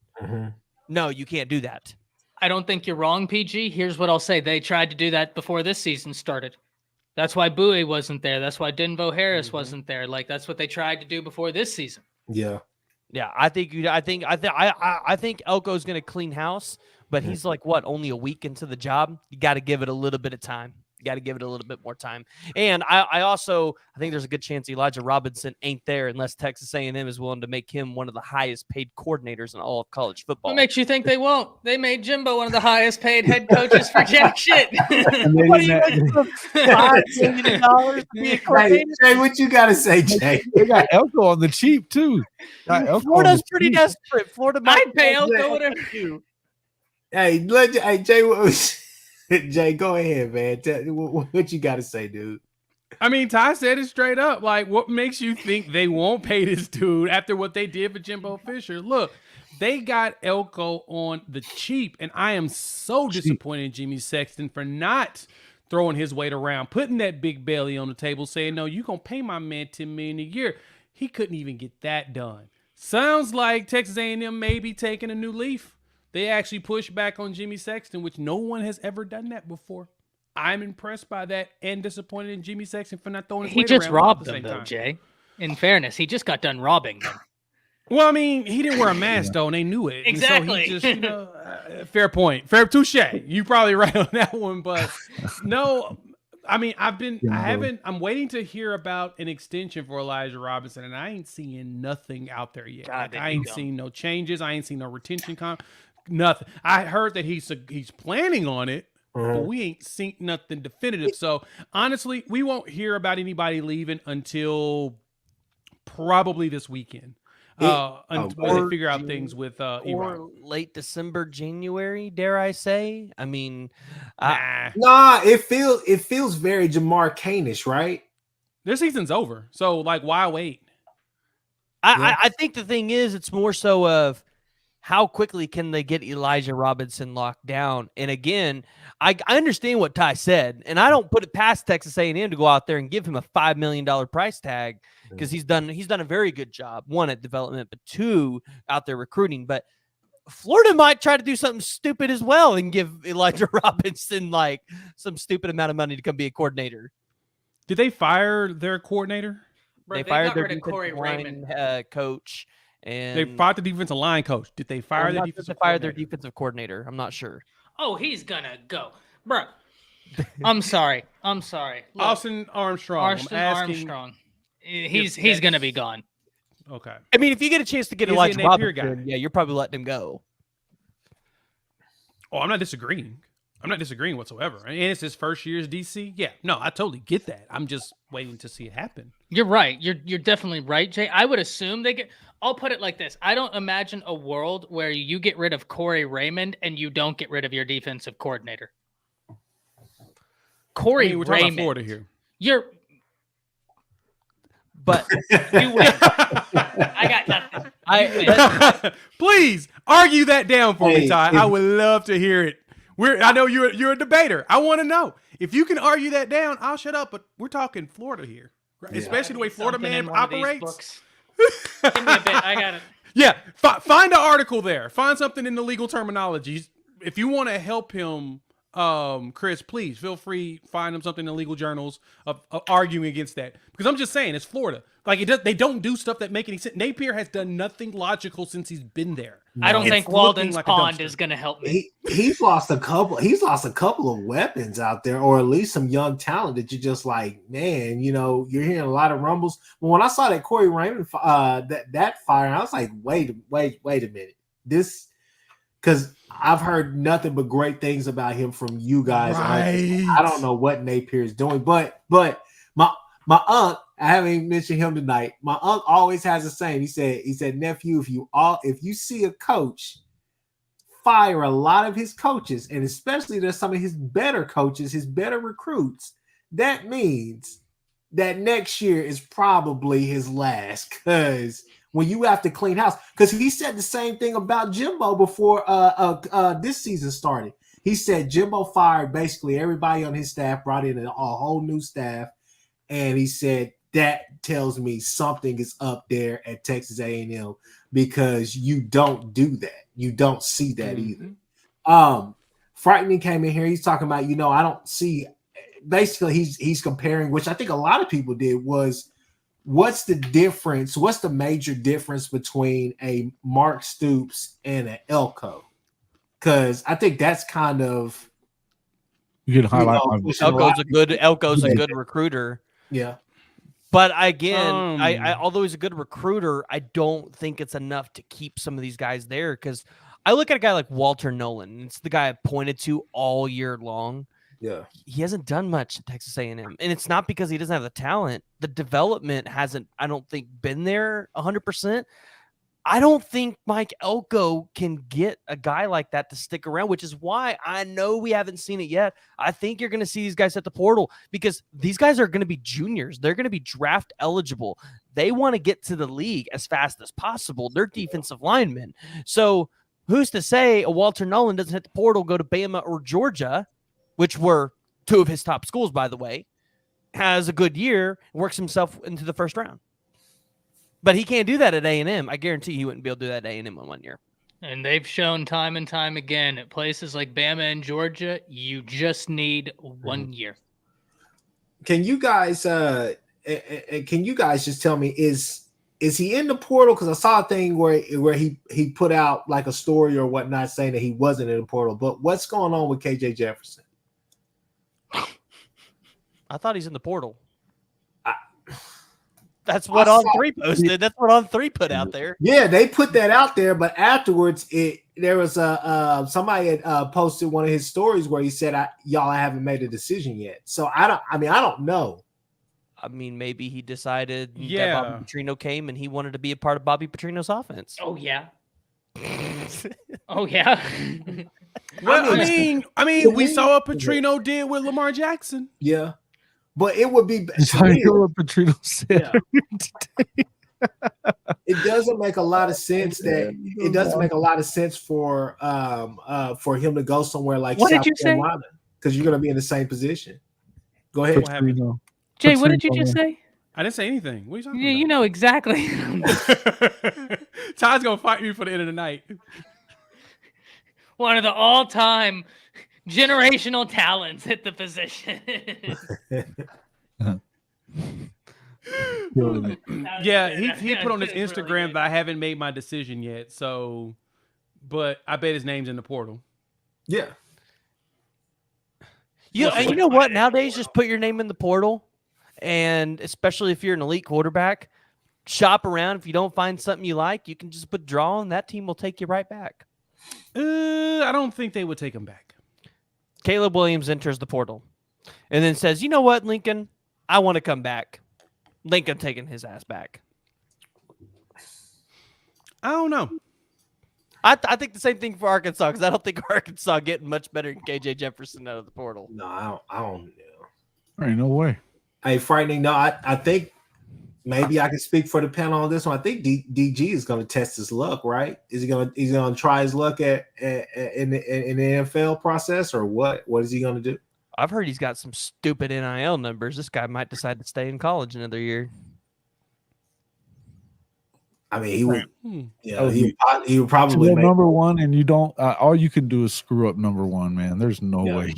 no, you can't do that? I don't think you're wrong, PG. Here's what I'll say. They tried to do that before this season started. That's why Bowie wasn't there. That's why Denvo Harris wasn't there. Like, that's what they tried to do before this season. Yeah. Yeah, I think Elko's going to clean house, but he's like only a week into the job. You got to give it a little bit of time. You got to give it a little bit more time. And I think there's a good chance Elijah Robinson ain't there unless Texas A&M is willing to make him one of the highest paid coordinators in all of college football. What makes you think they won't? They made Jimbo one of the highest paid head coaches for jack shit. What do you $5 million to be a coordinator? Jay, what you got to say, Jay? They got Elko on the cheap too. Florida's pretty desperate. Florida might pay Elko whatever. Hey, Jay. Jay, go ahead, man. What you got to say, dude? I mean, Ty said it straight up. Like, what makes you think they won't pay this dude after what they did for Jimbo Fisher? Look, they got Elko on the cheap, and I am so disappointed in Jimmy Sexton for not throwing his weight around, putting that big belly on the table, saying, no, you're going to pay my man $10 million a year. He couldn't even get that done. Sounds like Texas A&M may be taking a new leaf. They actually pushed back on Jimmy Sexton, which no one has ever done that before. I'm impressed by that and disappointed in Jimmy Sexton for not throwing his weight around. He just robbed them, though, Jay. In fairness, he just got done robbing them. Well, I mean, he didn't wear a mask, though, and they knew it. Exactly. And so he just, fair point. Fair touche. You're probably right on that one, but no, I mean, I'm waiting to hear about an extension for Elijah Robinson, and I ain't seeing nothing out there yet. I ain't seen no changes. I ain't seen no retention nothing. I heard that he's planning on it, but we ain't seen nothing definitive. So honestly, we won't hear about anybody leaving until probably this weekend. Until they figure out things with or late December, January, dare I say? I mean, it feels very Jamar Cain-ish, right? Their season's over, so like, why wait? I think the thing is, it's more so of how quickly can they get Elijah Robinson locked down? And again, I understand what Ty said, and I don't put it past Texas A&M to go out there and give him a $5 million price tag because he's done a very good job, one, at development, but two, out there recruiting. But Florida might try to do something stupid as well and give Elijah Robinson like some stupid amount of money to come be a coordinator. Did they fire their coordinator? They fired their defensive line coach. And they fired the defensive line coach. Did they fire their defensive coordinator? I'm not sure. Oh, he's gonna go, bro. I'm sorry. Look, Austin Armstrong. Armstrong. He's gonna be gone. Okay. I mean, if you get a chance to get Elijah Robinson, yeah, you're probably letting him go. Oh, I'm not disagreeing. Whatsoever. And it's his first year as DC. Yeah, no, I totally get that. I'm just waiting to see it happen. You're right. You're definitely right, Jay. I would assume I'll put it like this. I don't imagine a world where you get rid of Corey Raymond and you don't get rid of your defensive coordinator. Corey we're Raymond. Talking about Florida here. But you win. I got nothing. Please argue that down for me, Ty. I would love to hear it. I know you're a debater. I want to know. If you can argue that down, I'll shut up. But we're talking Florida here, right? Yeah. Especially the way Florida man operates. Give me a bit. I got it. Yeah, find an article there. Find something in the legal terminology. If you want to help him Chris, please feel free, find them something in legal journals of arguing against that. Because I'm just saying, it's Florida. Like they don't do stuff that make any sense. Napier has done nothing logical since he's been there. I don't It's think looking Walden's like a Pond dumpster. is going to help me. He's lost a couple. He's lost a couple of weapons out there, or at least some young talent that you're just like, man, you're hearing a lot of rumbles. But when I saw that Corey Raymond that fire, I was like, wait a minute, this, because I've heard nothing but great things about him from you guys. Right. I don't know what Napier is doing, but my uncle, I haven't even mentioned him tonight. My uncle always has the same. He said, nephew, if you see a coach fire a lot of his coaches, and especially there's some of his better coaches, his better recruits, that means that next year is probably his last. Because when you have to clean house, because he said the same thing about Jimbo before this season started. He said Jimbo fired basically everybody on his staff, brought in a whole new staff, and he said that tells me something is up there at Texas A&M, because you don't do that. You don't see that either. Frightening came in here. He's talking about, I don't see. Basically, he's comparing, which I think a lot of people did, was what's the difference? What's the major difference between a Mark Stoops and an Elko? Because I think that's kind of, You can highlight. Elko's a good recruiter. Yeah. But again, although he's a good recruiter, I don't think it's enough to keep some of these guys there, because I look at a guy like Walter Nolan. It's the guy I pointed to all year long. Yeah. He hasn't done much at Texas A&M, and it's not because he doesn't have the talent. The development hasn't, I don't think, been there 100%. I don't think Mike Elko can get a guy like that to stick around, which is why I know we haven't seen it yet. I think you're going to see these guys at the portal, because these guys are going to be juniors. They're going to be draft eligible. They want to get to the league as fast as possible. They're defensive linemen. So who's to say a Walter Nolan doesn't hit the portal, go to Bama or Georgia, which were two of his top schools, by the way, has a good year, works himself into the first round. But he can't do that at A&M. I guarantee he wouldn't be able to do that at A&M in 1 year. And they've shown time and time again at places like Bama and Georgia, you just need 1 year. Can you guys just tell me, is he in the portal? Because I saw a thing where he put out like a story or whatnot saying that he wasn't in the portal. But what's going on with KJ Jefferson? I thought he's in the portal. That's what On3 posted. That's what On3 put out there. Yeah, they put that out there, but afterwards, there was somebody had posted one of his stories where he said, I haven't made a decision yet." So I don't know. I mean, maybe he decided that Bobby Petrino came and he wanted to be a part of Bobby Petrino's offense. Oh yeah. Oh yeah. Well, I mean, we saw what Petrino did with Lamar Jackson. Yeah. But it would be. I hear what Petrino said. Yeah. It doesn't make a lot of sense for him to go somewhere like what South did you Carolina, because you're going to be in the same position. Go ahead. Petrino. Jay, what did you just say? I didn't say anything. What are you talking Yeah, about? you know exactly. Todd's gonna fight me for the end of the night. One of the all-time generational talents at the position. Yeah, he put on his Instagram that I haven't made my decision yet. So, but I bet his name's in the portal. Yeah. You know what? Nowadays, just put your name in the portal, and especially if you're an elite quarterback, shop around. If you don't find something you like, you can just put draw, and that team will take you right back. I don't think they would take him back. Caleb Williams enters the portal and then says, "You know what, Lincoln? I want to come back." Lincoln taking his ass back. I don't know. I think the same thing for Arkansas, because I don't think Arkansas getting much better than KJ Jefferson out of the portal. No, I don't know. There ain't no way. Hey, frightening. No, I think maybe I can speak for the panel on this one. I think DG is going to test his luck, right? He's going to try his luck in the NFL process, or what? What is he going to do? I've heard he's got some stupid NIL numbers. This guy might decide to stay in college another year. I mean, he would. Oh, He would to probably go make number one, and you don't. All you can do is screw up number one, man. There's no way.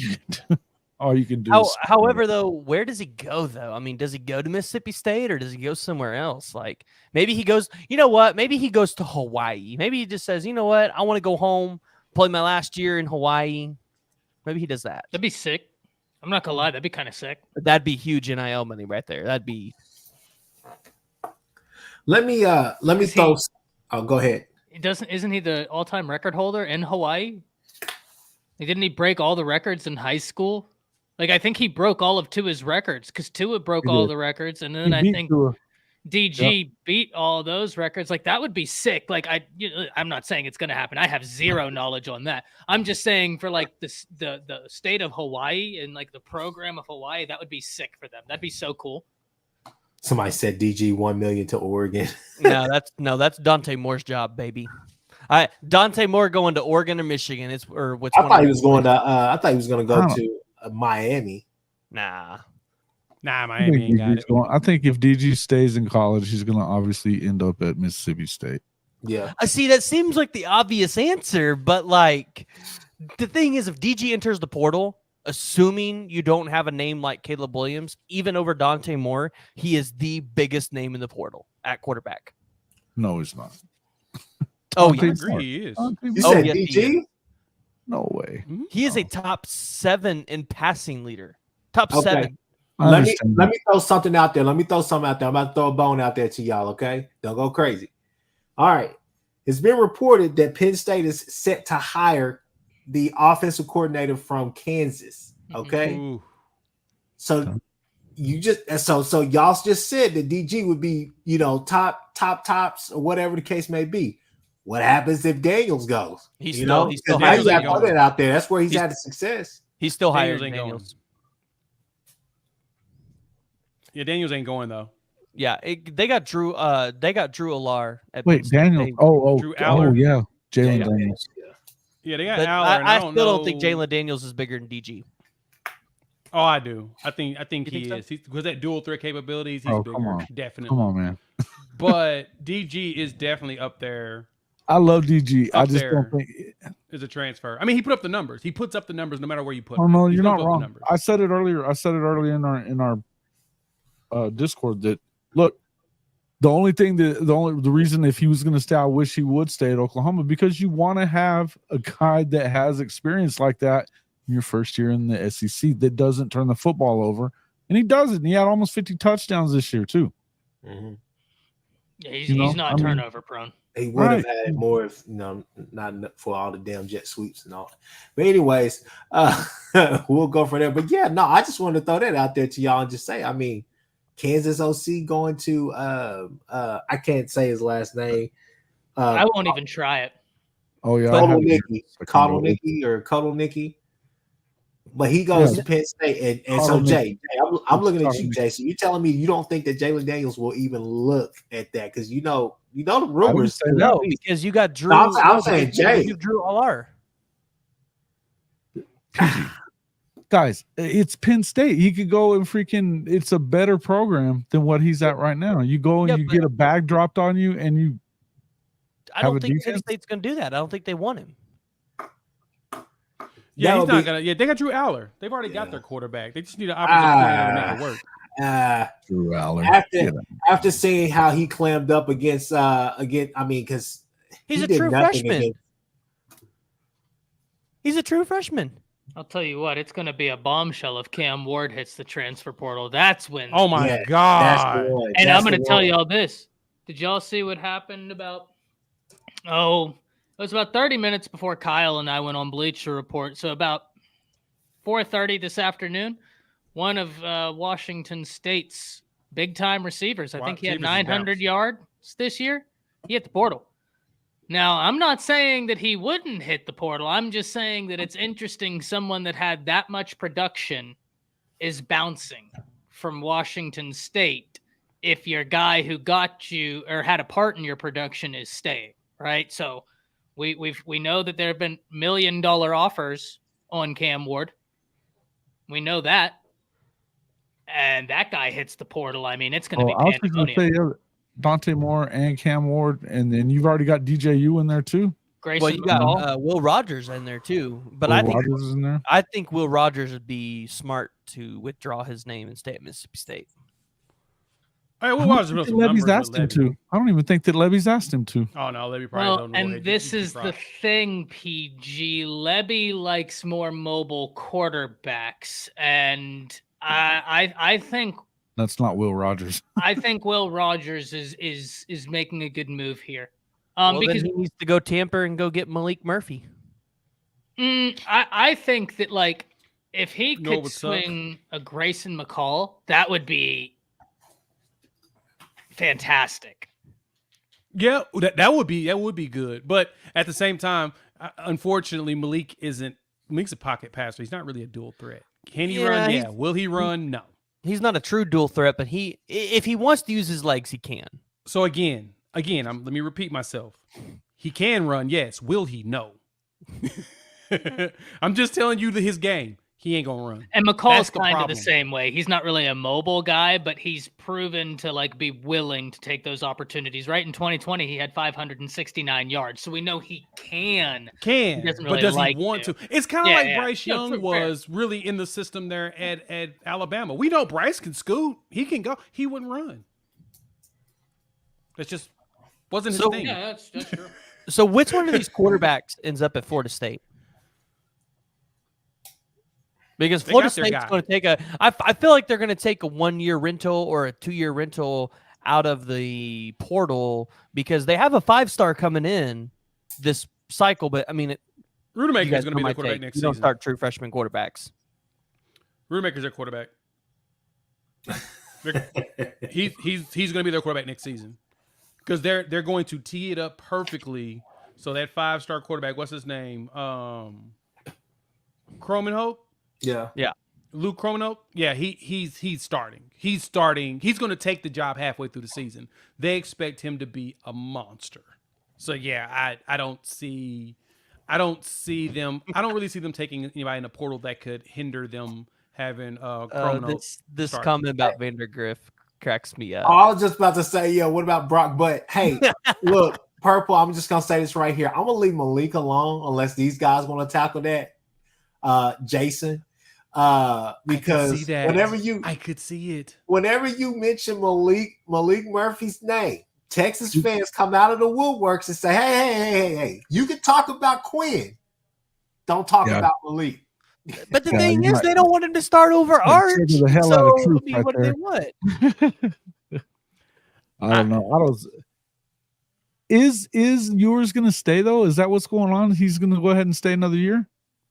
All you can do. However, though, where does he go though? I mean, does he go to Mississippi State or does he go somewhere else? Like maybe he goes. You know what? Maybe he goes to Hawaii. Maybe he just says, you know what? I want to go home, play my last year in Hawaii. Maybe he does that. That'd be sick. I'm not gonna lie, that'd be kind of sick. That'd be huge NIL money right there. That'd be. Let me throw. Oh, go ahead. Isn't he the all-time record holder in Hawaii? Didn't he break all the records in high school? Like I think he broke all of Tua's records because Tua broke all the records, and then I think DG beat all those records. Like that would be sick. Like I'm not saying it's going to happen. I have zero knowledge on that. I'm just saying for like the state of Hawaii and like the program of Hawaii, that would be sick for them. That'd be so cool. Somebody said DG 1 million to Oregon. That's Dante Moore's job, baby. Dante Moore going to Oregon or Michigan. I thought he was going to go to Miami. Nah, Miami ain't got it. I think if DG stays in college, he's going to obviously end up at Mississippi State. Yeah. I see. That seems like the obvious answer, but like the thing is, if DG enters the portal, assuming you don't have a name like Caleb Williams, even over Dante Moore, he is the biggest name in the portal at quarterback. No, he's not. Oh, I agree. He is. You said DG? No way. He is a top 7 in passing leader. Top 7. Let me throw something out there. I'm about to throw a bone out there to y'all, okay? Don't go crazy. All right. It's been reported that Penn State is set to hire the offensive coordinator from Kansas, okay? Ooh. So you so y'all just said that DG would be, tops or whatever the case may be. What happens if Daniels goes? He's still hiring. That out there. That's where he's had success. He's still hiring Daniels. Yeah, Daniels ain't going though. Yeah, they got Drew. They got Drew Allar. Daniels. Drew Aller. Yeah, Jalen Daniels. Yeah, they got Aller. I still don't think Jalen Daniels is bigger than DG. Oh, I do. I think he is. Because that dual threat capabilities, he's bigger. Come on. Definitely. Come on, man. But DG is definitely up there. I love DG. I just don't think is a transfer. I mean, he put up the numbers. He puts up the numbers no matter where you put. Oh him. no, He's you're not put up the wrong. numbers. I said it earlier. In our Discord that look, the reason if he was going to stay, I wish he would stay at Oklahoma, because you want to have a guy that has experience like that in your first year in the SEC that doesn't turn the football over, and he doesn't. He had almost 50 touchdowns this year too. Mm-hmm. Yeah, he's not turnover prone. He would have had more if not for all the damn jet sweeps and all. But anyways, we'll go for that. But yeah, no, I just wanted to throw that out there to y'all and just say, I mean, Kansas OC going to I can't say his last name. I won't even try it. Oh yeah, Cuddle-Nicky. But he goes to Penn State, and so Jay, I'm looking at you, Jay. So you're telling me you don't think that Jalen Daniels will even look at that, because you know the rumors. No, because you got Drew. No, I'm saying Jay. You Drew Allar. Guys, it's Penn State. He could go and it's a better program than what he's at right now. You go and you get a bag dropped on you, and you. I don't think Penn State's going to do that. I don't think they want him. Yeah, he's not gonna. Yeah, they got Drew Aller. They've already got their quarterback. They just need an offensive coordinator to make it work. Drew Aller. After seeing how he clammed up against, because he's a true freshman. He's a true freshman. I'll tell you what, it's going to be a bombshell if Cam Ward hits the transfer portal. That's when. Oh my God! And I'm going to tell y'all this. Did y'all see what happened about? It was about 30 minutes before Kyle and I went on Bleacher Report. So about 4:30 this afternoon, one of Washington State's big-time receivers, I think he had 900 yards this year, he hit the portal. Now, I'm not saying that he wouldn't hit the portal. I'm just saying that it's interesting someone that had that much production is bouncing from Washington State if your guy who got you or had a part in your production is staying, right? So we know that there have been $1 million offers on Cam Ward. We know that. And that guy hits the portal. I mean, it's going to be pandemonium. Dante Moore and Cam Ward, and then you've already got DJU in there too. Grayson Well, you got McCall. Will Rogers in there too, but Will Rogers is in there. I think Will Rogers would be smart to withdraw his name and stay at Mississippi State. All right, I what don't was think the that Levy's numbers asked with him Levy? to. I don't even think that Levy's asked him to. Oh no, Levy probably Well, don't know. and this is the thing, PG. Levy likes more mobile quarterbacks, and I think That's not Will Rogers. I think Will Rogers is making a good move here. Well, Because then he needs to go tamper and go get Malik Murphy. I think that like if he Know could what's up? swing a Grayson McCall, that would be fantastic. Yeah, that would be good. But at the same time, unfortunately, Malik's a pocket passer. He's not really a dual threat. Can he run? Yeah. Will he run? No. He's not a true dual threat, but if he wants to use his legs, he can. So again, let me repeat myself. He can run, yes. Will he? No. I'm just telling you his game. He ain't gonna run. And McCall's That's the kind of problem. the same way. He's not really a mobile guy, but he's proven to like be willing to take those opportunities. Right in 2020, he had 569 yards, so we know he can. He doesn't But really does like he want to. to? It's kind of Yeah, like yeah. Bryce No, Young fair. was really in the system there at Alabama. We know Bryce can scoot. He can go. He wouldn't run. That's just wasn't his thing. Yeah, that's true. So which one of these quarterbacks ends up at Florida State? Because They Florida got their State's guy. going to take I feel like they're going to take a 1-year rental or a 2-year rental out of the portal because they have a 5-star coming in this cycle. But I mean, you Rudemaker guys is going to know be my their quarterback take. next You don't season. start true freshman quarterbacks. Rudemaker's their quarterback. He's going to be their quarterback next season because they're going to tee it up perfectly. So that 5-star quarterback, what's his name? Cromanhope? Yeah. Luke Cromanhope? Yeah, he's starting. He's starting. He's going to take the job halfway through the season. They expect him to be a monster. So yeah, I don't see them. I don't really see them taking anybody in the portal that could hinder them having Cromanhope. This start. comment about Vandergriff cracks me up. Oh, I was just about to say, yo, what about Brock? But hey, look, Purple, I'm just gonna say this right here. I'm gonna leave Malik alone unless these guys want to tackle that. Jason. Because I could see it. Whenever you mention Malik Murphy's name, Texas fans come out of the woodworks and say, hey, you can talk about Quinn. Don't talk about Malik. But the thing is, they don't want him to start over Arch. The hell out of truth right what do there. they want? I don't know. Is yours going to stay though? Is that what's going on? He's going to go ahead and stay another year?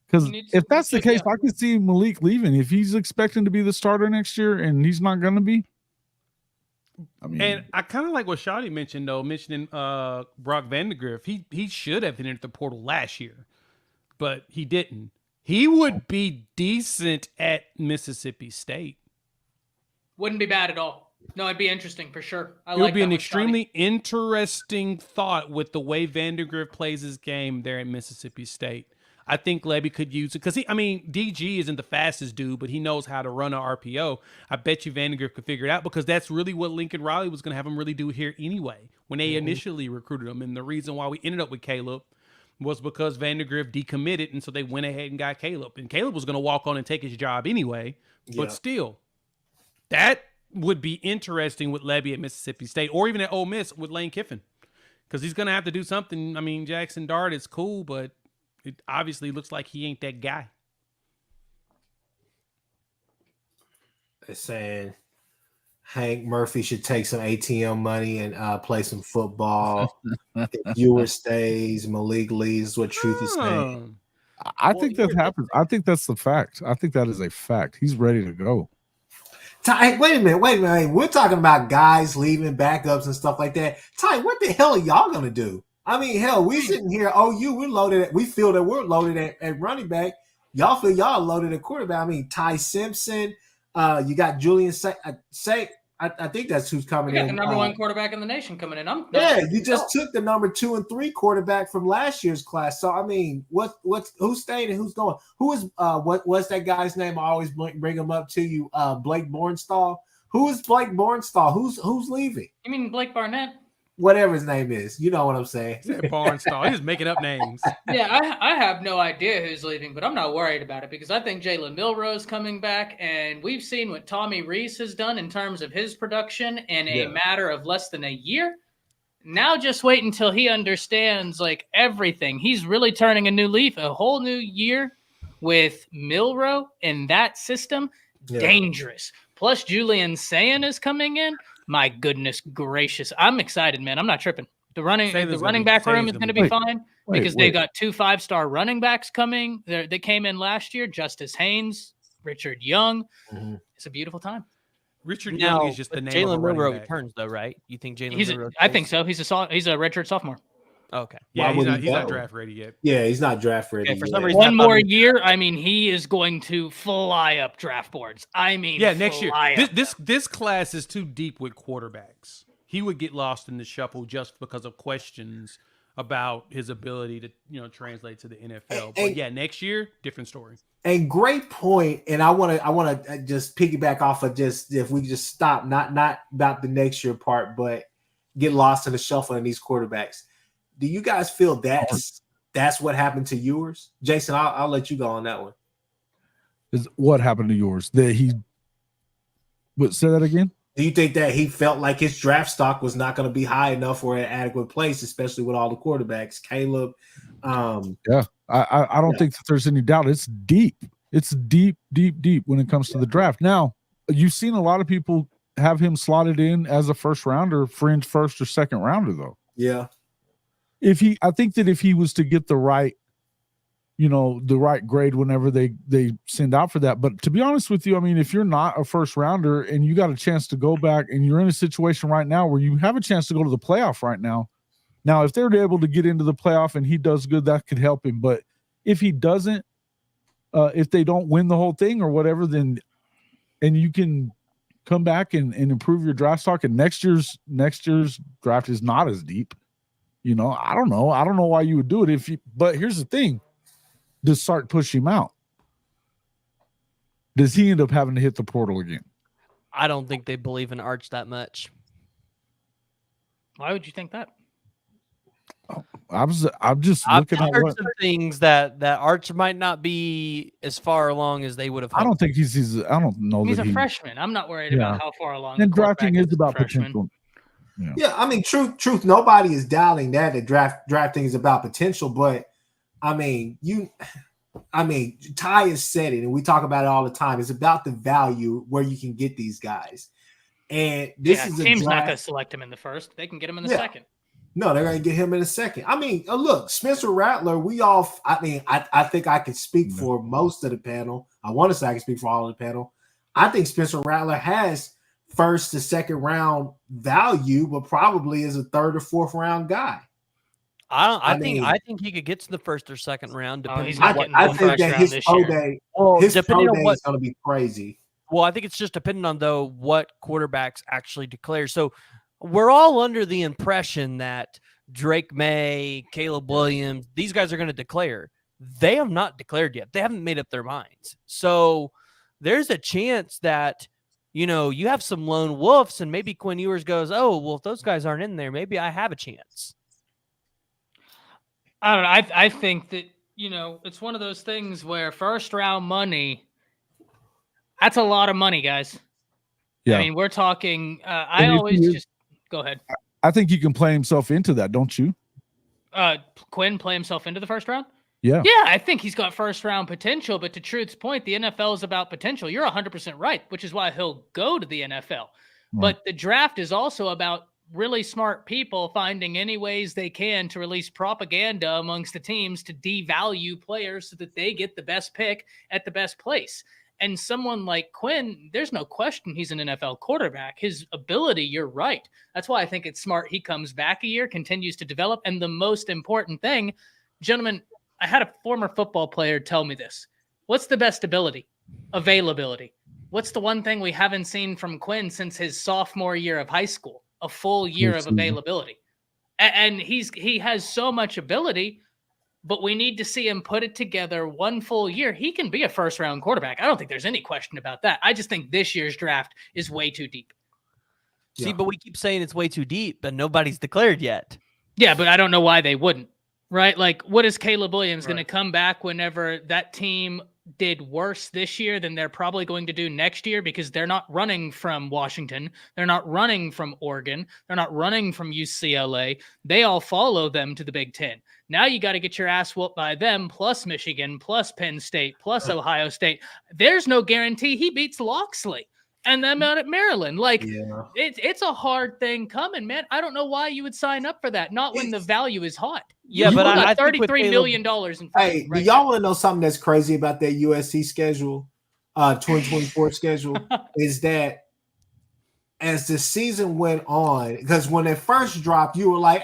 Because if that's the case, I could see Malik leaving. If he's expecting to be the starter next year and he's not going to be. I mean, And I kind of like what Shawty mentioned, though, mentioning Brock Vandegrift. He should have entered the portal last year, but he didn't. He would be decent at Mississippi State. Wouldn't be bad at all. No, it'd be interesting for sure. It would be an extremely interesting thought with the way Vandegrift plays his game there at Mississippi State. I think Levy could use it because DG isn't the fastest dude, but he knows how to run an RPO. I bet you Vandegrift could figure it out because that's really what Lincoln Riley was going to have him really do here anyway when they initially recruited him. And the reason why we ended up with Caleb was because Vandegrift decommitted, and so they went ahead and got Caleb. And Caleb was going to walk on and take his job anyway, but still, that would be interesting with Levy at Mississippi State or even at Ole Miss with Lane Kiffin because he's going to have to do something. I mean, Jackson Dart is cool, but it obviously looks like he ain't that guy. They're saying Hank Murphy should take some ATM money and play some football. If Ewer stays, Malik leaves. What Truth is saying. I think that happens. I think that's the fact. I think that is a fact. He's ready to go. Ty, wait a minute. We're talking about guys leaving, backups and stuff like that. Ty, what the hell are y'all gonna do? I mean, hell, we sitting here. We're loaded. We feel that we're loaded at running back. Y'all feel y'all loaded at quarterback. I mean, Ty Simpson. You got Julian Say. I think that's who's coming in. The number one quarterback in the nation coming in. You just took the number 2 and 3 quarterback from last year's class. So I mean, who's staying and who's going? Who is what's that guy's name? I always bring him up to you. Blake Bornstall. Who is Blake Bornstall? Who's leaving? You mean Blake Barnett? Whatever his name is. You know what I'm saying. He said Barnstall. He's just making up names. Yeah, I have no idea who's leaving, but I'm not worried about it because I think Jalen Milroe's coming back, and we've seen what Tommy Rees has done in terms of his production in a matter of less than a year. Now just wait until he understands like everything. He's really turning a new leaf, a whole new year with Milroe in that system. Yeah. Dangerous. Plus Julian Sayin is coming in. My goodness gracious. I'm excited, man. I'm not tripping. The running back room is going to be fine because they got 2 5-star running backs coming. They came in last year. Justice Haynes, Richard Young. Mm-hmm. It's a beautiful time. Richard Young is just the name of a running Milroe back. returns, though, right? You think Jalen Milroe? I think so. He's a redshirt sophomore. Okay. Yeah, he's not draft ready yet. Yeah, he's not draft ready. Okay, for some reason, one more year. I mean, he is going to fly up draft boards. I mean, next year. This class is too deep with quarterbacks. He would get lost in the shuffle just because of questions about his ability to translate to the NFL. But next year, different story. And great point. And I want to just piggyback off of just if we just stop not about the next year part, but get lost in the shuffle in these quarterbacks. Do you guys feel that's what happened to yours? Jason, I'll let you go on that one. Is what happened to yours? That he would say that again? Do you think that he felt like his draft stock was not going to be high enough for an adequate place, especially with all the quarterbacks? Caleb. I don't think that there's any doubt. It's deep. It's deep when it comes to the draft. Now, you've seen a lot of people have him slotted in as a first rounder, fringe first or second rounder, though. Yeah. I think that if he was to get the right grade whenever they send out for that. But to be honest with you, I mean, if you're not a first rounder and you got a chance to go back and you're in a situation right now where you have a chance to go to the playoff right now. Now, if they're able to get into the playoff and he does good, that could help him. But if he doesn't, if they don't win the whole thing or whatever, then and you can come back and improve your draft stock, and next year's draft is not as deep. I don't know. I don't know why you would do it but here's the thing. Does Sark push him out? Does he end up having to hit the portal again? I don't think they believe in Arch that much. Why would you think that? I'm just looking at some things that Arch might not be as far along as they would have hoped. I don't think I don't know. He's a freshman. I'm not worried about how far along. And drafting is about potential. Yeah, I mean, truth. Nobody is doubting that drafting is about potential, but I mean, Ty has said it, and we talk about it all the time. It's about the value where you can get these guys, and this is team's not going to select him in the first. They can get him in the second. No, they're going to get him in a second. I mean, look, Spencer Rattler. I think I can speak for most of the panel. I want to say I can speak for all of the panel. I think Spencer Rattler has first to second round value, but probably is a third or fourth round guy. I think he could get to the first or second round. Depending I think that his pro day is going to be crazy. Well, I think it's just depending on what quarterbacks actually declare. So we're all under the impression that Drake May, Caleb Williams, these guys are going to declare. They have not declared yet. They haven't made up their minds. So there's a chance that you have some lone wolves, and maybe Quinn Ewers goes, "Oh, well, if those guys aren't in there, maybe I have a chance." I don't know. I think that, it's one of those things where first round money, that's a lot of money, guys. Yeah. I mean, we're talking, go ahead. I think he can play himself into that, don't you? Quinn play himself into the first round? Yeah. Yeah, I think he's got first round potential, but to Truth's point, the NFL is about potential. You're 100% right, which is why he'll go to the NFL. Right. But the draft is also about really smart people finding any ways they can to release propaganda amongst the teams to devalue players so that they get the best pick at the best place. And someone like Quinn, there's no question he's an NFL quarterback. His ability, you're right. That's why I think it's smart he comes back a year, continues to develop. And the most important thing, gentlemen, I had a former football player tell me this. What's the best ability? Availability. What's the one thing we haven't seen from Quinn since his sophomore year of high school? A full year of availability. And he has so much ability. but we need to see him put it together one full year. He can be a first-round quarterback. I don't think there's any question about that. I just think this year's draft is way too deep. See, but we keep saying it's way too deep, but nobody's declared yet. Yeah, but I don't know why they wouldn't, right? Like, what is Caleb Williams going to come back whenever that team did worse this year than they're probably going to do next year, because they're not running from Washington. They're not running from Oregon. They're not running from UCLA. They all follow them to the Big Ten. Now you got to get your ass whooped by them, plus Michigan, plus Penn State, plus Ohio State. There's no guarantee he beats Loxley and them out at Maryland. Like, it's a hard thing coming, man. I don't know why you would sign up for that. Not when the value is hot. Yeah, but I think $33 million in Hey, do y'all want to know something that's crazy about that USC schedule, 2024 schedule? Is that as the season went on, because when it first dropped, you were like,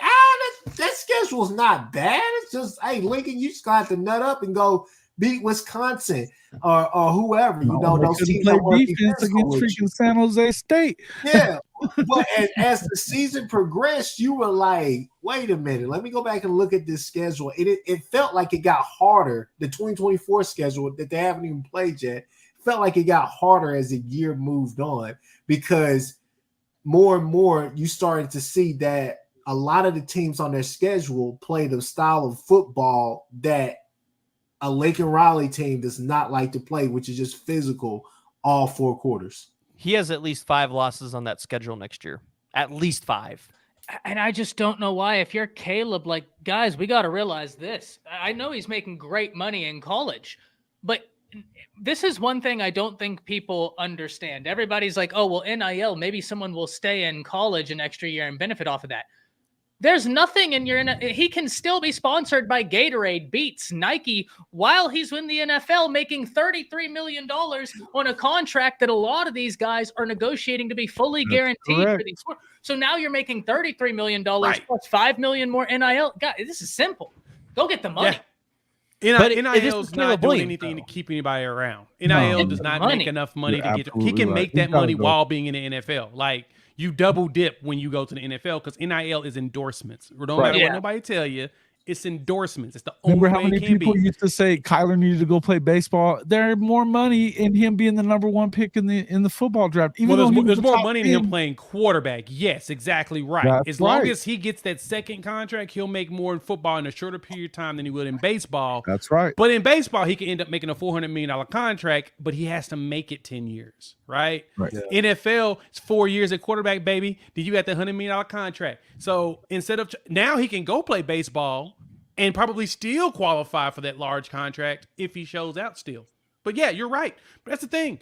that schedule's not bad. It's just, hey, Lincoln, you just got to nut up and go beat Wisconsin or whoever. You know, those teams that work defense against freaking San Jose State. Yeah, but as the season progressed, you were like, wait a minute, let me go back and look at this schedule. It felt like it got harder. The 2024 schedule that they haven't even played yet felt like it got harder as the year moved on, because more and more you started to see that a lot of the teams on their schedule play the style of football that a Lincoln Riley team does not like to play, which is just physical all 4 quarters. He has at least 5 losses on that schedule next year. At least 5. And I just don't know why. If you're Caleb, like, guys, we got to realize this. I know he's making great money in college, but this is one thing I don't think people understand. Everybody's like, oh, well, NIL, maybe someone will stay in college an extra year and benefit off of that. There's nothing in your he can still be sponsored by Gatorade, Beats, Nike, while he's in the NFL making $33 million on a contract that a lot of these guys are negotiating to be fully guaranteed for these. So now you're making $33 million plus $5 million more NIL. God, this is simple. Go get the money. Yeah. NIL is not doing anything to keep anybody around. NIL does not make enough money to get. He can make that money while being in the NFL. Like, you double dip when you go to the NFL, because NIL is endorsements. Don't matter what nobody tell you. It's endorsements. It's the only way it can be. Remember how many people used to say Kyler needed to go play baseball? There's more money in him being the number 1 pick in the football draft. Even though there's more money in him playing quarterback. Yes, exactly right. That's as long as he gets that second contract, he'll make more in football in a shorter period of time than he would in baseball. That's right. But in baseball, he can end up making a $400 million contract, but he has to make it 10 years, right? Yeah. NFL, it's 4 years at quarterback, baby. Then you got the $100 million contract. So instead of now, he can go play baseball and probably still qualify for that large contract if he shows out still. But yeah, you're right. But that's the thing.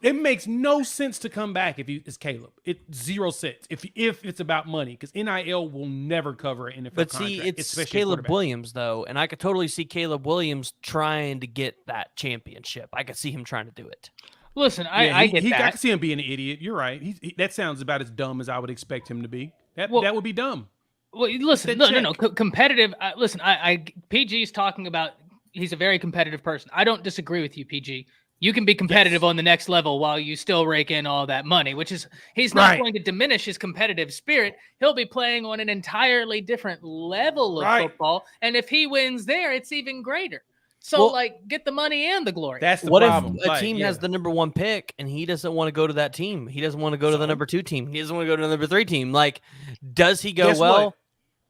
It makes no sense to come back if it's Caleb. It's 0 cents if it's about money, because NIL will never cover an NFL contract. But see, it's Caleb Williams, though, and I could totally see Caleb Williams trying to get that championship. I could see him trying to do it. Listen, I get that. I can see him being an idiot. You're right. That sounds about as dumb as I would expect him to be. That would be dumb. Well, listen, no. Competitive. Listen, PG's talking about he's a very competitive person. I don't disagree with you, PG. You can be competitive on the next level while you still rake in all that money, which is he's not going to diminish his competitive spirit. He'll be playing on an entirely different level of football. And if he wins there, it's even greater. So, get the money and the glory. That's the problem. If a team has the number 1 pick and he doesn't want to go to that team? He doesn't want to go to the number 2 team. He doesn't want to go to the number 3 team. Like, does he go what?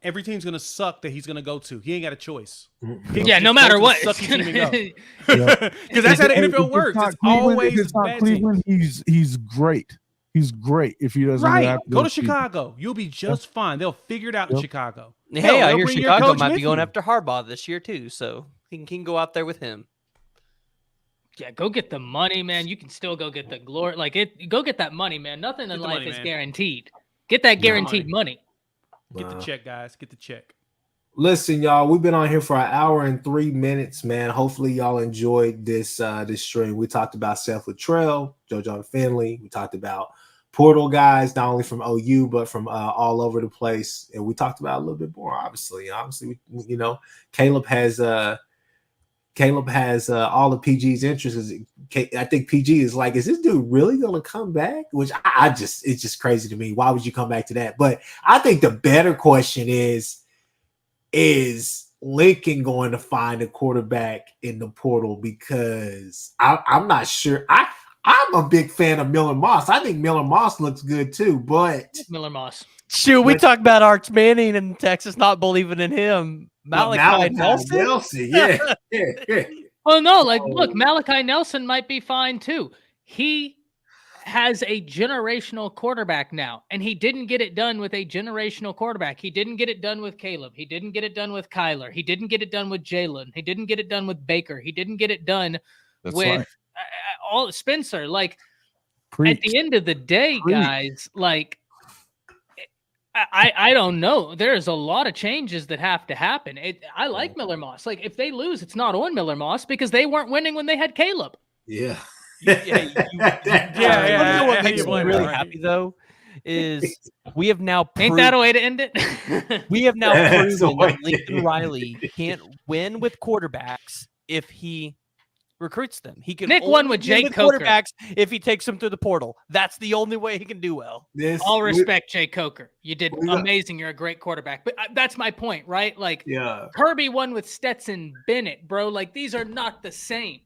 Every team's going to suck that he's going to go to. He ain't got a choice. Yeah, no matter what. Because that's how the NFL works. It's always bad Cleveland. He's great. He's great if he doesn't go to Chicago. You'll be just fine. They'll figure it out in Chicago. Hey, I hear Chicago might be going after Harbaugh this year too, so he can go out there with him. Yeah, go get the money, man. You can still go get the glory. Go get that money, man. Nothing in life is guaranteed. Get that guaranteed money. Get the check, guys. Get the check. Listen, y'all, we've been on here for 1 hour and 3 minutes, man. Hopefully y'all enjoyed this stream. We talked about Seth Litrell, John Finley. We talked about portal guys, not only from OU, but from all over the place. And we talked about a little bit more, obviously. Caleb has all of PG's interests. I think PG is like, is this dude really going to come back? Which it's just crazy to me. Why would you come back to that? But I think the better question is Lincoln going to find a quarterback in the portal? Because I'm not sure. I'm a big fan of Miller Moss. I think Miller Moss looks good too, but Miller Moss. Shoot, we talked about Arch Manning and Texas not believing in him. Malachi Nelson? yeah. Oh no, like look, Malachi Nelson might be fine too. He has a generational quarterback now, and he didn't get it done with a generational quarterback. He didn't get it done with Caleb. He didn't get it done with Kyler. He didn't get it done with Jalen. He didn't get it done with Baker. He didn't get it done with all Spencer. Like at the end of the day, guys, like I don't know. There's a lot of changes that have to happen. I like Miller Moss. Like if they lose, it's not on Miller Moss because they weren't winning when they had Caleb. Yeah. What makes me really happy though is we have now ain't that a way to end it? We have now proven that Lincoln Riley can't win with quarterbacks if he recruits them. He can won with Jay Coker quarterbacks if he takes them through the portal. That's the only way he can do well. All respect, Jay Coker. You did amazing. You're a great quarterback. But that's my point, right? Like Kirby won with Stetson Bennett, bro. Like these are not the same.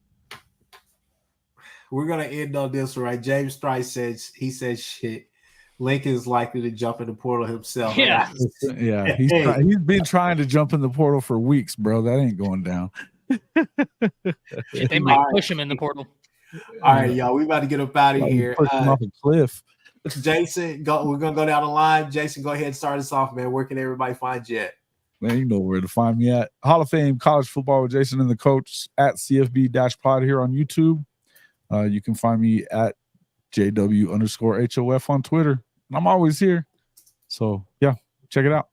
We're gonna end on this, right? James Strice says shit. Lincoln's likely to jump in the portal himself. Yeah. He's been trying to jump in the portal for weeks, bro. That ain't going down. They might push him in the portal. All right, y'all. We about to get up out of here. Push him off a cliff. Jason, we're gonna go down the line. Jason, go ahead and start us off, man. Where can everybody find you at? Man, you know where to find me at. Hall of Fame College Football with Jason and the Coach at CFB-pod here on YouTube. You can find me at JW_HOF on Twitter. I'm always here. So, yeah, check it out.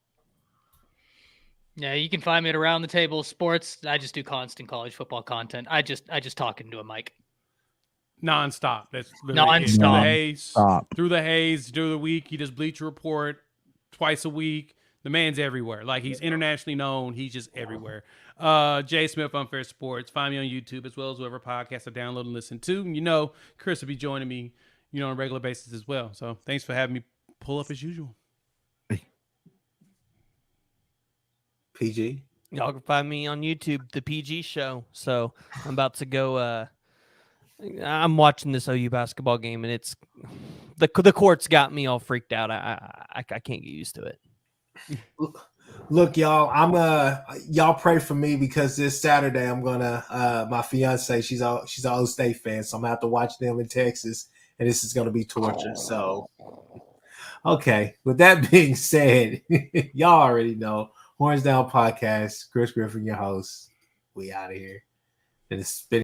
Yeah, you can find me at Around the Table Sports. I just do constant college football content. I just talk into a mic. Nonstop. That's nonstop. Through the haze, through the week. He does Bleacher Report twice a week. The man's everywhere. Like he's internationally known. He's just everywhere. Jay Smith, Unfair Sports. Find me on YouTube as well as whatever podcast I download and listen to. And Kchris will be joining me, on a regular basis as well. So thanks for having me pull up as usual. PG. Y'all can find me on YouTube, The PG Show. So I'm about to go. I'm watching this OU basketball game, and it's the court's got me all freaked out. I can't get used to it. Look, y'all. Y'all pray for me because this Saturday I'm gonna. My fiance, she's an O State fan, so I'm gonna have to watch them in Texas, and this is gonna be torture. So, okay. With that being said, y'all already know. Horns Down Podcast. Chris Griffin, your host. We out of here. And it's been